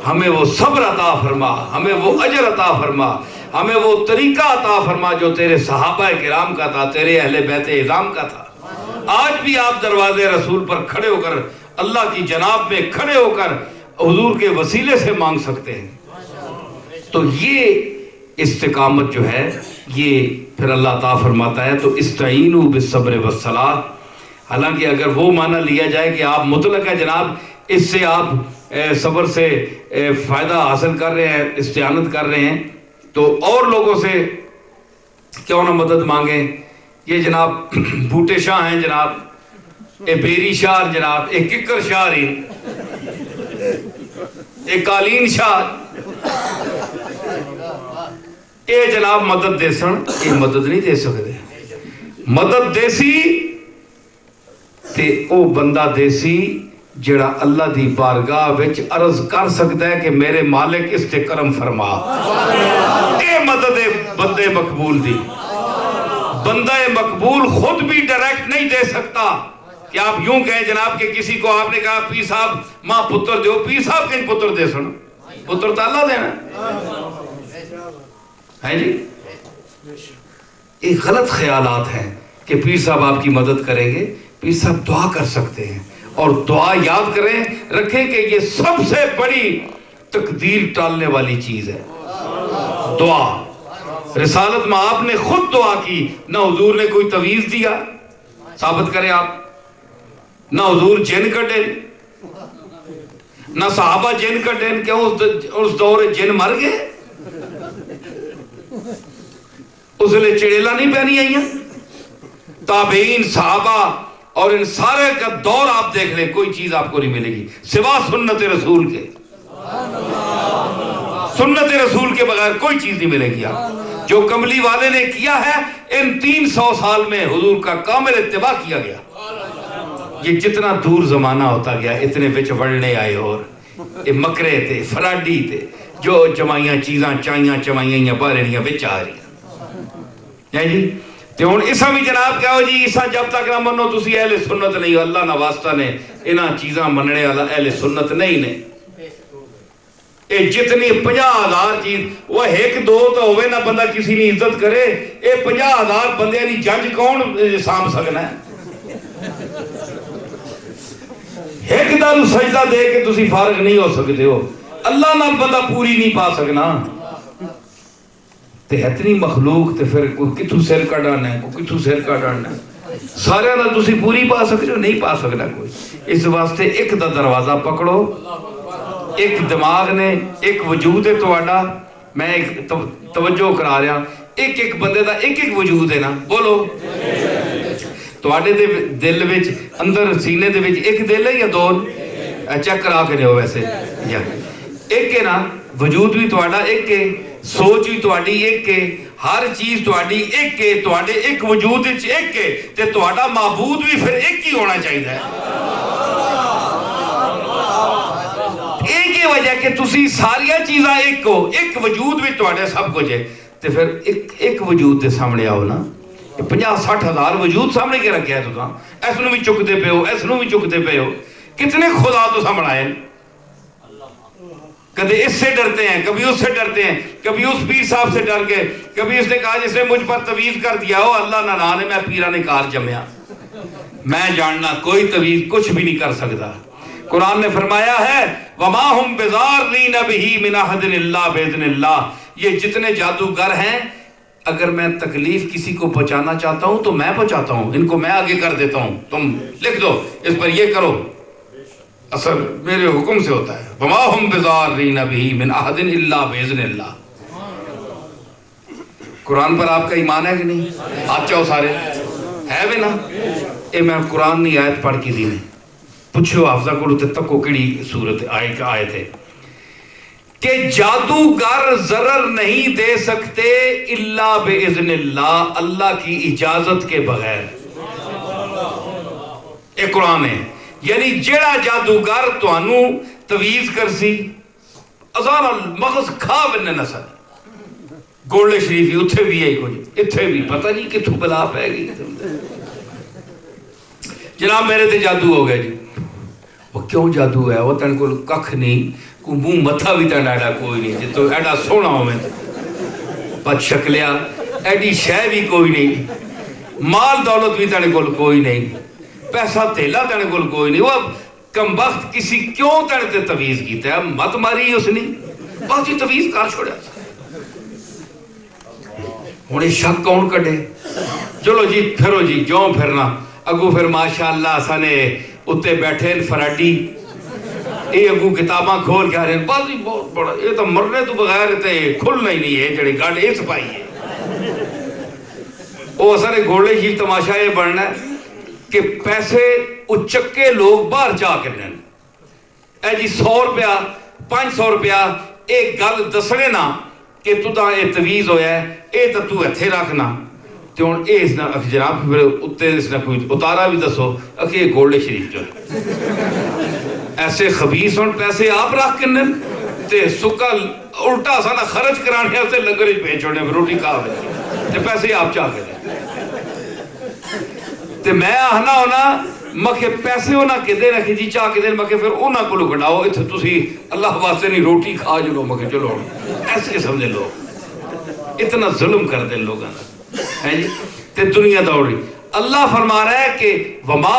A: ہمیں وہ صبر عطا فرما، ہمیں وہ اجر عطا فرما، ہمیں وہ طریقہ عطا فرما جو تیرے صحابہ کرام کا تھا، تیرے اہل بیت اعظام کا تھا. آج بھی آپ دروازے رسول پر کھڑے ہو کر، اللہ کی جناب میں کھڑے ہو کر حضور کے وسیلے سے مانگ سکتے ہیں. تو یہ استقامت جو ہے یہ پھر اللہ عطا فرماتا ہے. تو استعینوا بالصبر والصلاۃ. حالانکہ اگر وہ معنی لیا جائے کہ آپ مطلق ہے جناب، اس سے آپ صبر سے فائدہ حاصل کر رہے ہیں، استعانت کر رہے ہیں، تو اور لوگوں سے کیوں نہ مدد مانگیں. یہ جناب بوٹے شاہ ہیں جناب، اے بیری شاہ جناب، اے ککر شاہ رہی، اے قالین شاہ، اے جناب مدد دے سن، اے مدد نہیں دے سکتے. مدد دیسی تے او بندہ دیسی جڑا اللہ دی بارگاہ وچ عرض کر سکتا ہے کہ میرے مالک اس تے کرم فرما. اے مدد بندے مقبول دی. بندہ مقبول خود بھی ڈائریکٹ نہیں دے سکتا کہ آپ یوں کہیں جناب کہ کسی کو آپ نے کہا پیر صاحب ماں پتر دیو، پیر صاحب کہیں پتر دے سن، پتر تو اللہ دینا ہے جی. یہ غلط خیالات ہیں کہ پیر صاحب آپ کی مدد کریں گے. پیر صاحب دعا کر سکتے ہیں، اور دعا یاد کریں رکھیں کہ یہ سب سے بڑی تقدیر ٹالنے والی چیز ہے دعا. رسالت میں آپ نے خود دعا کی، نہ حضور نے کوئی تویز دیا ثابت کریں آپ، نہ حضور جن کٹے، نہ صحابہ جن کٹے. کیوں اس دور جن مر گئے؟ اس لئے چڑیلا نہیں پہنی آئیاں. تابعین، صحابہ اور ان سارے کا دور آپ دیکھ لیں، کوئی چیز آپ کو نہیں ملے گی سوا سنت رسول کے. سنت رسول کے بغیر کوئی چیز نہیں ملے گی. آپ جو کملی والے نے کیا ہے، ان 300 سال میں حضور کا کامل اتباع کیا گیا. یہ جتنا دور زمانہ ہوتا گیا اتنے بچ وڑنے آئے، اور یہ مکرے تھے، فراڈی تھے، جو جمائیاں چیزاں چائیاں چمائیاں باہریاں بچ آ رہی ہیں جی. تو ہن اسا بھی جناب کیا ہو جی، اسا جب تک نہ منو تسی اہل سنت نہیں ہو. اللہ نہ واسطہ نے انہاں چیزاں مننے والا اہل سنت نہیں نے. اے جتنی 50,000 چیز وہ ایک دو تو ہوئے نہ بندہ کسی نے عزت کرے، اے 50,000 بندے نہیں جج کون سام سکنا ہے؟ ایک دل سجدہ دے کے تسی فارغ نہیں ہو سکتے ہو. اللہ نال بندہ پوری نہیں پا سکنا تے اتنی مخلوق تے پھر کوئی کتھوں سر کڈانا ہے کوئی کتھوں سر کڈانا ہے سارے نال تسی پوری پا سکتے ہو نہیں پا سکنا کوئی اس واسطے ایک دا دروازہ پکڑو ایک دماغ نے ایک وجود ہے تواڈا میں ایک توجہ کرا رہا ایک ایک بندے دا ایک ایک وجود ہے نا بولو تواڈے دے دل وچ اندر سینے دے وچ ایک دل ہے یا دو چیک کرا کے دیو ویسے یا ایک ہے نا وجود بھی تواڈا ایک ہے سوچ بھی تواڈی ایک ہے ہر چیز تواڈی ایک ہے تواڈے ایک وجود وچ ایک ہے تے تواڈا معبود بھی پھر ایک ہی ہونا چاہیے ایک ہی وجہ کہ تسی ساری چیزاں ایک ہو ایک وجود بھی تواڈے سب کچھ ہے تے پھر ایک وجود دے سامنے آؤ نا 50-60 ہزار وجود سامنے کے رکھے ہے تو اس نو بھی چکتے پہ ہو اس نو بھی چکتے پہ ہو کتنے خدا تو سامنے آئے کبھی اس سے ڈرتے ہیں کبھی اس سے ڈرتے ہیں کبھی اس پیر صاحب سے ڈر گئے کبھی اس نے کہا جس نے مجھ پر تویز کر دیا ہو اللہ نہ نانے میں پیرا نے کار جمیا میں جاننا کوئی تویز کچھ بھی نہیں کر سکتا قرآن نے فرمایا ہے وَمَا هُمْ بِضَارِّينَ بِهِ مِنْ أَحَدٍ إِلَّا بِإِذْنِ اللَّهِ یہ جتنے جادوگر ہیں اگر میں تکلیف کسی کو پہنچانا چاہتا ہوں تو میں پہنچاتا ہوں ان کو میں آگے کر دیتا ہوں تم لکھ دو اس پر یہ کرو اثر میرے حکم سے ہوتا ہے وَمَا هُمْ بِضَارِّينَ بِهِ مِنْ أَحَدٍ إِلَّا بِإِذْنِ اللَّهِ قرآن پر آپ کا ایمان ہے کہ نہیں ہاتھ چاہو سارے ہے بھی نا اے میں قرآن نہیں آیت پڑھ کی دی نے پوچھو حافظہ کو تے تکو کڑی صورت آئے تھے کہ جادوگر ضرر نہیں دے سکتے الا باذن اللہ اللہ کی اجازت کے بغیر ایک قرآن ہے یعنی جیڑا جادوگر تو انو تویز کرسی ازار المغز کھا بننے نسل گولڈ شریفی اتھے بھی ہے کچھ اتھے بھی پتہ نہیں کتھو بلا پہ گئی جناب میرے تے جادو ہو گئے جی وہ کیوں جادو ہے وہ تن کو ککھ نہیں کو منہ متھا بھی تن ایڈا کوئی نہیں جی تو ایڈا سونا ہو میں پت شکلیا ایڈی شے بھی کوئی نہیں مال دولت بھی تن کو کوئی نہیں پیسہ تیلا تن کو کوئی نہیں وہ کم وقت کسی کیوں تن تے تویز کیتا ہے مت ماری اس نے بہت ہی تویز کار چھوڑا انہیں شک کون کٹے چلو جی پھرو جی جو پھرنا اگو پھر ماشاءاللہ سانے اتے بیٹھے فراڈی اے اگو کتاباں کھول کے آ رہے ہیں بات بہت بڑا یہ تو مرنے تو بغیر تے کھلنا ہی نہیں ہے جڑی گاڑ اے سپائی ہے وہ سارے گھوڑے ہی تماشا یہ بڑھنا ہے کہ پیسے اچکے لوگ باہر جا کے لین اے جی 100 روپیہ 500 روپیہ ایک گل دسنے نا کہ تو دا اے تویز ہویا ہے اے تو اتھے رکھنا تو اے اس نے جناب پھر اتے اس نے کوئی اتارا بھی دسو اکھے یہ گولڈ شریف جو ایسے خبیث ہون پیسے آپ رکھ کرنے تے سکا الٹا سانا خرچ کرانے اسے لنگر ہی بھیج چھوڑنے روٹی کھا ہوئے تے پیسے آپ چاہ کے دیں تے میں آہنا ہونا مکھے پیسے ہونا کہ دے رکھی جی چاہ کے دیں مکھے پھر اونا کو لکھڑاؤ اتھے تسی اللہ واسطے نہیں روٹی کھا جلو مکھے چلو ایسے سمجھے لوگ اتنا ظلم کر دیں لوگاں ہے جی تے دنیا دوڑی اللہ فرما رہا ہے کہ وما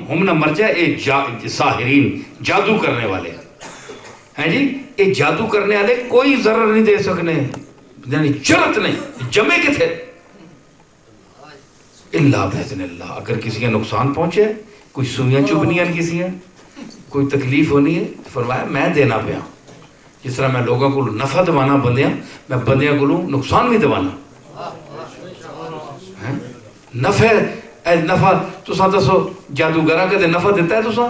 A: ہم نہ مر جائے اے ساحرین جادو کرنے والے ہیں جی اے جادو کرنے والے کوئی ضرر نہیں دے سکنے یعنی جرت نہیں جمے کے تھے اللہ بإذن اللہ اگر کسی کا نقصان پہنچے کوئی سوئیاں چبنی ہیں کسی ہیں کوئی تکلیف ہونی ہے فرمایا میں دینا پیا جس طرح میں لوگوں کو نفع دوانا بندیاں میں بندیاں کو لوں نقصان نہیں دوانا نفع اے نفع تساں دسو جادوگرہ کدے نفع دیتا ہے تساں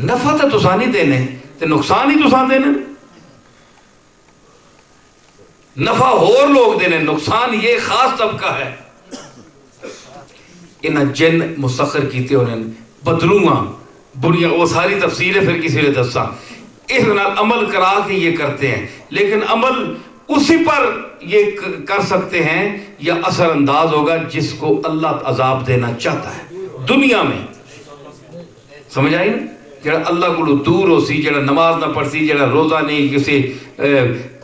A: نفع تو تساں نہیں دینے تے نقصان ہی تساں دینے نفع اور لوگ دینے نقصان یہ خاص طبقہ ہے انہاں جن مسخر کیتے انہیں بدلوہاں بنیا وہ ساری تفسیر ہے پھر کسی نے دسا اس نال عمل کرا کے یہ کرتے ہیں لیکن عمل اسی پر یہ کر سکتے ہیں یا اثر انداز ہوگا جس کو اللہ عذاب دینا چاہتا ہے دنیا میں سمجھ آئی نا جڑا اللہ کو دور ہو سی جڑا نماز نہ پڑھ سی جڑا روزہ نہیں کسی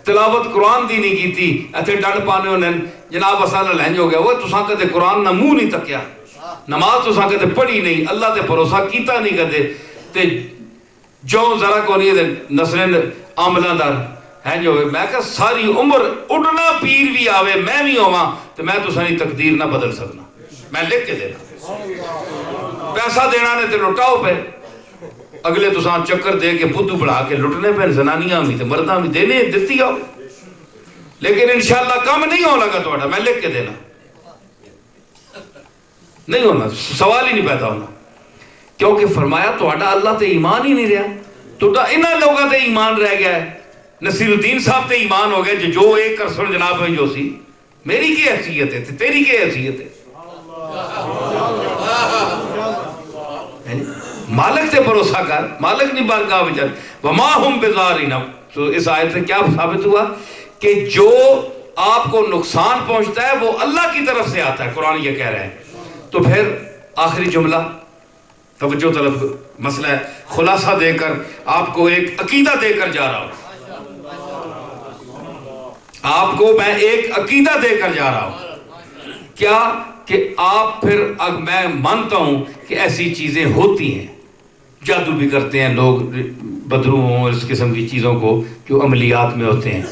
A: تلاوت قرآن دی نہیں کی تھی ایتھے ڈنڈ پانے انہیں جناب اسالہ لہنج ہو گیا وہ تساں کدے قرآن نہ منہ نہیں تکیا نماز تساں کدے پڑھی نہیں اللہ تے بھروسہ کیتا نہیں کدے تے جو ذرا کو نہیں نسلیں عاملہ در ہے جو میں کہا ساری عمر اڑنا پیر بھی آوے میں بھی ہوا تو میں تو سانی تقدیر نہ بدل سکنا، میں لکھ کے دینا، پیسہ دینا نے تے لٹاؤ پہ اگلے تو سان چکر دے کے بدھو بڑھا کے لٹنے پہ زنانیاں بھی تے مرداں بھی دینے دیتی آؤ، لیکن انشاءاللہ کم نہیں ہو لگا توڑا، میں لکھ کے دینا نہیں ہونا، سوال ہی نہیں پیدا ہونا، کیونکہ فرمایا توڑا اللہ تے ایمان ہی نہیں رہا، توڑا انہاں لوگاں تے ایمان رہ گیا ہے، نصیر الدین صاحب تے ایمان ہو گئے جو ایک کرسن جناب ہے جو سی، میری کی حیثیت ہے تیری کی حیثیت ہے، مالک تے بھروسہ کر، مالک نہیں بارگاہ بچار وما ہم بزارین۔ تو اس آیت سے کیا ثابت ہوا کہ جو آپ کو نقصان پہنچتا ہے وہ اللہ کی طرف سے آتا ہے، قرآن یہ کہہ رہا ہے۔ تو پھر آخری جملہ توجہ طلب مسئلہ ہے، خلاصہ دے کر آپ کو ایک عقیدہ دے کر جا رہا ہوں، آپ کو میں ایک عقیدہ دے کر جا رہا ہوں، کیا کہ آپ پھر میں مانتا ہوں کہ ایسی چیزیں ہوتی ہیں، جادو بھی کرتے ہیں لوگ، بدرو ہوں اس قسم کی چیزوں کو جو عملیات میں ہوتے ہیں،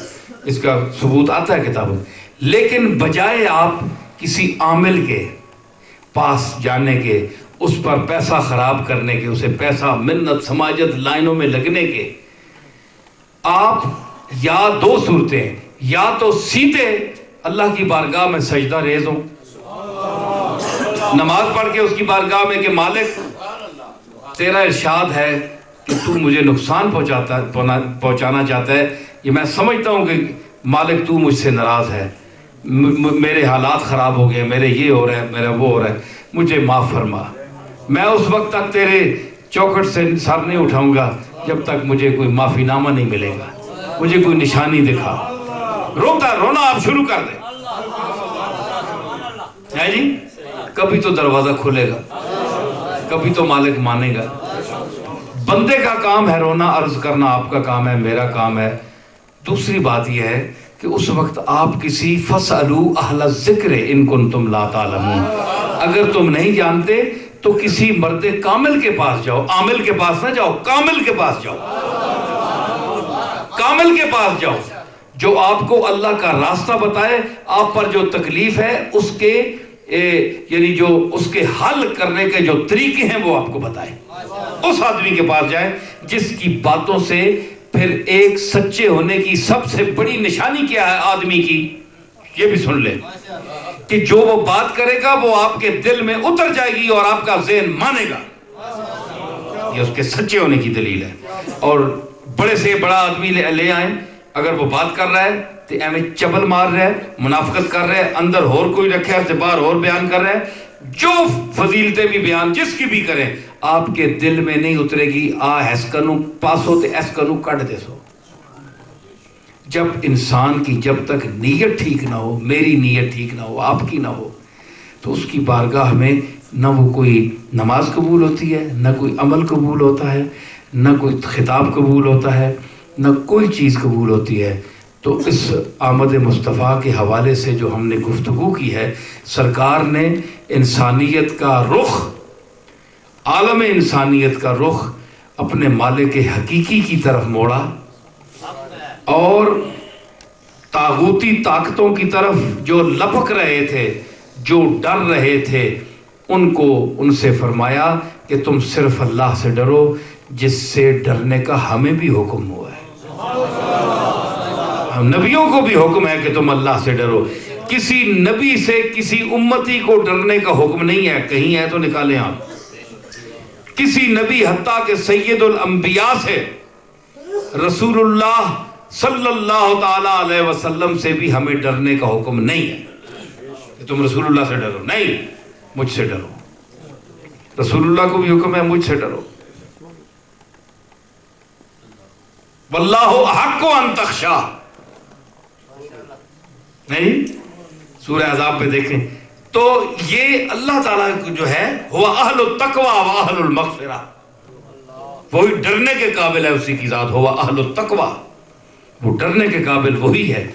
A: اس کا ثبوت آتا ہے کتابوں، لیکن بجائے آپ کسی عامل کے پاس جانے کے، اس پر پیسہ خراب کرنے کے، اسے پیسہ منت سماجت لائنوں میں لگنے کے، آپ یا دو صورتیں، یا تو سیدھے اللہ کی بارگاہ میں سجدہ ریز ہوں، نماز پڑھ کے اس کی بارگاہ میں کہ مالک تیرا ارشاد ہے کہ تو مجھے نقصان پہنچانا چاہتا ہے، یہ میں سمجھتا ہوں کہ مالک تو مجھ سے ناراض ہے، میرے حالات خراب ہو گئے، میرے یہ ہو رہا ہے، میرا وہ ہو رہا ہے، مجھے معاف فرما، میں اس وقت تک تیرے چوکھٹ سے سر نہیں اٹھاؤں گا جب تک مجھے کوئی معافی نامہ نہیں ملے گا، مجھے کوئی نشانی دکھا، رونا آپ شروع کر دیں، ہے جی، کبھی تو دروازہ کھلے گا، کبھی تو مالک مانے گا۔ بندے کا کام ہے رونا، عرض کرنا آپ کا کام ہے، میرا کام ہے۔ دوسری بات یہ ہے کہ اس وقت آپ کسی فَاسْأَلُوا أَهْلَ الذِّكْرِ إِن كُنتُمْ لَا تَعْلَمُونَ، اگر تم نہیں جانتے تو کسی مرد کامل کے پاس جاؤ، عامل کے پاس نہ جاؤ، کامل کے پاس جاؤ، کامل کے پاس جاؤ، جو آپ کو اللہ کا راستہ بتائے، آپ پر جو تکلیف ہے اس کے یعنی جو اس کے حل کرنے کے جو طریقے ہیں وہ آپ کو بتائے، اس آدمی کے پاس جائیں جس کی باتوں سے پھر ایک سچے ہونے کی سب سے بڑی نشانی کیا ہے آدمی کی، یہ بھی سن لیں کہ جو وہ بات کرے گا وہ آپ کے دل میں اتر جائے گی اور آپ کا ذہن مانے گا، یہ اس کے سچے ہونے کی دلیل ہے۔ اور بڑے سے بڑا آدمی لے آئیں، اگر وہ بات کر رہا ہے تو ایمیں چبل مار رہا ہے، منافقت کر رہا ہے، اندر اور کوئی رکھا ہے، باہر اور بیان کر رہا ہے، جو فضیلتیں بھی بیان جس کی بھی کریں آپ کے دل میں نہیں اترے گی، ایس کنو پاسو تے ایس کنو کٹ دے سو۔ جب انسان کی جب تک نیت ٹھیک نہ ہو، میری نیت ٹھیک نہ ہو، آپ کی نہ ہو، تو اس کی بارگاہ میں نہ وہ کوئی نماز قبول ہوتی ہے، نہ کوئی عمل قبول ہوتا ہے، نہ کوئی خطاب قبول ہوتا ہے، نہ کوئی چیز قبول ہوتی ہے۔ تو اس آمد مصطفیٰ کے حوالے سے جو ہم نے گفتگو کی ہے، سرکار نے انسانیت کا رخ، عالم انسانیت کا رخ اپنے مالک حقیقی کی طرف موڑا اور طاغوتی طاقتوں کی طرف جو لپک رہے تھے، جو ڈر رہے تھے، ان سے فرمایا کہ تم صرف اللہ سے ڈرو جس سے ڈرنے کا ہمیں بھی حکم ہوا ہے، ہم نبیوں کو بھی حکم ہے کہ تم اللہ سے ڈرو، کسی نبی سے کسی امتی کو ڈرنے کا حکم نہیں ہے، کہیں ہے تو نکالیں آپ، کسی نبی حتیٰ کہ سید الانبیاء سے، رسول اللہ صلی اللہ تعالیٰ علیہ وسلم سے بھی ہمیں ڈرنے کا حکم نہیں ہے کہ تم رسول اللہ سے ڈرو، نہیں، مجھ سے ڈرو، رسول اللہ کو بھی حکم ہے مجھ سے ڈرو، واللہ احق ان تخشا، نہیں، سورہ عذاب پہ دیکھیں تو یہ اللہ تعالیٰ جو ہے ہوا اہل التقوی و اہل المغفرہ، وہی ڈرنے کے قابل ہے، اسی کی ذات ہوا اہل التقوی، وہ ڈرنے کے قابل وہی ہے۔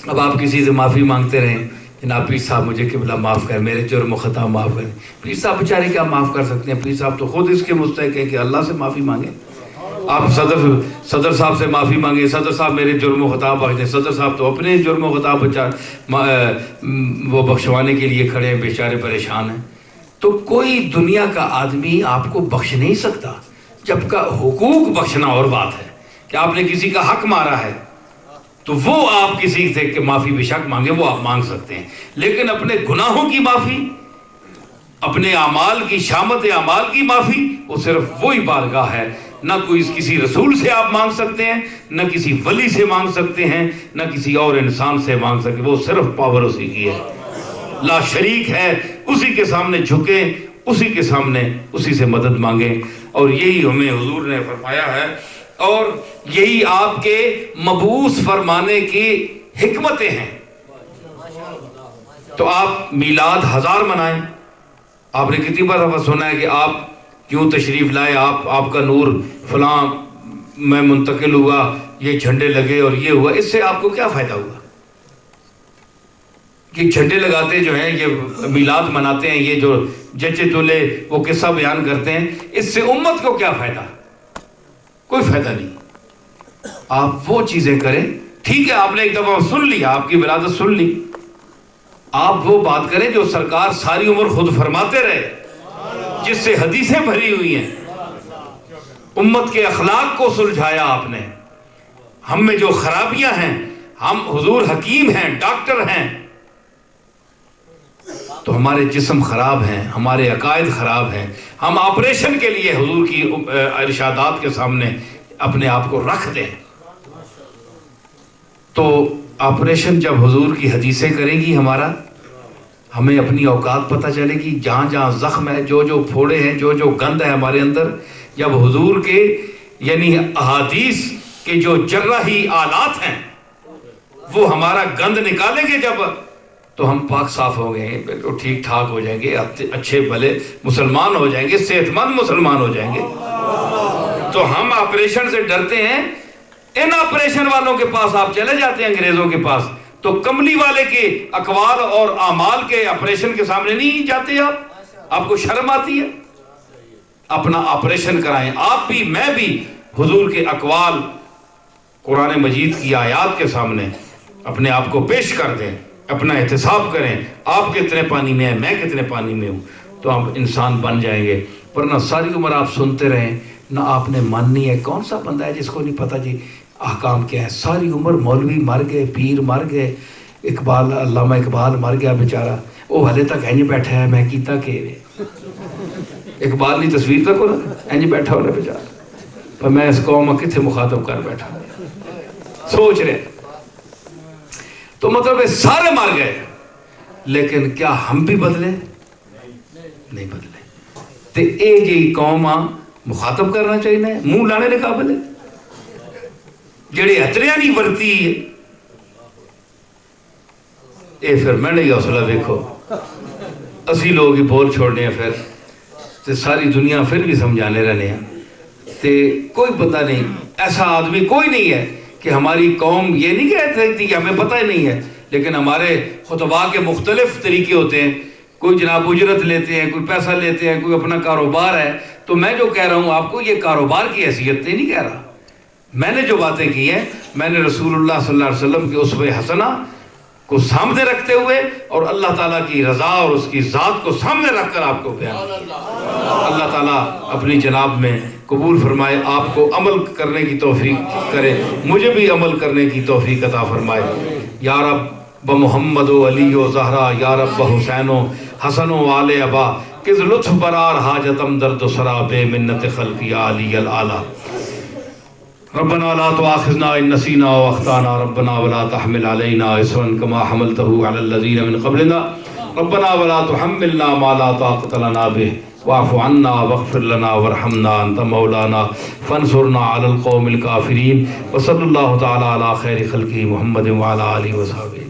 A: اب آپ کسی سے معافی مانگتے رہیں، جناب پیر صاحب مجھے قبلہ معاف کر، میرے جرم و خطا معاف کریں، پیر صاحب بیچارے کیا معاف کر سکتے ہیں، پیر صاحب تو خود اس کے مستحق ہے کہ اللہ سے معافی مانگیں، آپ صدر صاحب سے معافی مانگیں، صدر صاحب میرے جرم و خطا بخش دیں، صدر صاحب تو اپنے جرم و خطا وہ بخشوانے کے لیے کھڑے ہیں، بیچارے پریشان ہیں۔ تو کوئی دنیا کا آدمی آپ کو بخش نہیں سکتا، جب کا حقوق بخشنا اور بات ہے کہ آپ نے کسی کا حق مارا ہے تو وہ آپ کسی سے کہ معافی بے شک مانگے، وہ آپ مانگ سکتے ہیں، لیکن اپنے گناہوں کی معافی، اپنے اعمال کی شامت اعمال کی معافی، وہ صرف وہی بارگاہ ہے۔ نہ کوئی کسی رسول سے آپ مانگ سکتے ہیں، نہ کسی ولی سے مانگ سکتے ہیں، نہ کسی اور انسان سے مانگ سکتے ہیں، وہ صرف پاور اسی کی ہے، لا شریک ہے، اسی کے سامنے جھکیں، اسی کے سامنے اسی سے مدد مانگیں۔ اور یہی ہمیں حضور نے فرمایا ہے، اور یہی آپ کے مبعوث فرمانے کی حکمتیں ہیں۔ تو آپ میلاد 1000 منائیں۔ آپ نے کتنی بار سنا ہے کہ آپ کیوں تشریف لائے، آپ کا نور فلاں میں منتقل ہوا، یہ جھنڈے لگے اور یہ ہوا، اس سے آپ کو کیا فائدہ ہوا؟ یہ جھنڈے لگاتے جو ہیں، یہ میلاد مناتے ہیں، یہ جو جچے تولے وہ قصہ بیان کرتے ہیں، اس سے امت کو کیا فائدہ؟ کوئی فائدہ نہیں۔ آپ وہ چیزیں کریں، ٹھیک ہے آپ نے ایک دفعہ سن لیا، آپ کی ولادت سن لی، آپ وہ بات کریں جو سرکار ساری عمر خود فرماتے رہے، جس سے حدیثیں بھری ہوئی ہیں، امت کے اخلاق کو سلجھایا آپ نے۔ ہم میں جو خرابیاں ہیں، ہم حضور حکیم ہیں، ڈاکٹر ہیں، تو ہمارے جسم خراب ہیں، ہمارے عقائد خراب ہیں، ہم آپریشن کے لیے حضور کی ارشادات کے سامنے اپنے آپ کو رکھ دیں۔ تو آپریشن جب حضور کی حدیثیں کریں گی ہمارا، ہمیں اپنی اوقات پتہ چلے گی، جہاں جہاں زخم ہے، جو جو پھوڑے ہیں، جو جو گند ہے ہمارے اندر، جب حضور کے یعنی احادیث کے جو جراحی آلات ہیں وہ ہمارا گند نکالیں گے جب، تو ہم پاک صاف ہو گئے، بالکل ٹھیک ٹھاک ہو جائیں گے، اچھے بھلے مسلمان ہو جائیں گے، صحت مند مسلمان ہو جائیں گے۔ تو ہم آپریشن سے ڈرتے ہیں، ان آپریشن والوں کے پاس آپ چلے جاتے ہیں، انگریزوں کے پاس، تو کملی والے کے اقوال اور اعمال کے آپریشن کے سامنے نہیں جاتے، آپ کو شرم آتی ہے؟ اپنا آپریشن کرائیں، آپ بھی میں بھی حضور کے اقوال، قرآن مجید کی آیات کے سامنے اپنے آپ کو پیش کر دیں، اپنا احتساب کریں، آپ کتنے پانی میں ہیں، میں کتنے پانی میں ہوں، تو ہم انسان بن جائیں گے۔ ورنہ ساری عمر آپ سنتے رہیں، نہ آپ نے ماننی ہے۔ کون سا بندہ ہے جس کو نہیں پتا جی احکام کیا ہے؟ ساری عمر مولوی مر گئے، پیر مر گئے، اقبال، علامہ اقبال مر گیا بیچارہ، وہ ہلے تک اینج بیٹھا ہے، میں کیتا کہ اقبال کی تصویر تک ہو نا اینج بیٹھا ہو رہا بیچارہ، پر میں اس قوم کتنے مخاطب کر بیٹھا سوچ رہے۔ تو مطلب یہ سارے مر گئے، لیکن کیا ہم بھی بدلے؟ نہیں بدلے۔ تو ایک ہی قوم مخاطب کرنا چاہیے، منہ لانے کے قابل ہے، جڑے اتریاں نہیں ورتی ہے، اے پھر میں نہیں حوصلہ دیکھو، اسی لوگ ہی بول چھوڑنے ہیں پھر، تو ساری دنیا پھر بھی سمجھانے رہنے ہیں۔ تو کوئی بندہ نہیں، ایسا آدمی کوئی نہیں ہے کہ ہماری قوم یہ نہیں کہتی کہ ہمیں پتہ ہی نہیں ہے، لیکن ہمارے خطباء کے مختلف طریقے ہوتے ہیں، کوئی جناب اجرت لیتے ہیں، کوئی پیسہ لیتے ہیں، کوئی اپنا کاروبار ہے۔ تو میں جو کہہ رہا ہوں آپ کو، یہ کاروبار کی حیثیت سے نہیں کہہ رہا، میں نے جو باتیں کی ہیں، میں نے رسول اللہ صلی اللہ علیہ وسلم کی اسوہ حسنہ کو سامنے رکھتے ہوئے اور اللہ تعالیٰ کی رضا اور اس کی ذات کو سامنے رکھ کر آپ کو بیان کیا۔ اللہ تعالیٰ اپنی جناب میں قبول فرمائے، آپ کو عمل کرنے کی توفیق کرے، مجھے بھی عمل کرنے کی توفیق عطا فرمائے۔ یا رب بمحمد و علی و زہرا، یا رب بحسین و حسن و آل ابا، کس لطف برار حاجتم درد و سرا بے منت خلق یا علی العالی۔ ربنا لا تؤاخذنا ان نسینا واخطانا، ربنا ولا تحمل علينا اصرا كما حملته على الذين من قبلنا، ربنا ولا تحملنا ما لا طاقة لنا به، واعف عنا واغفر لنا وارحمنا انت مولانا فانصرنا على القوم الكافرين، وصلى الله تعالى على خير خلقه محمد وعلى آله وصحبه۔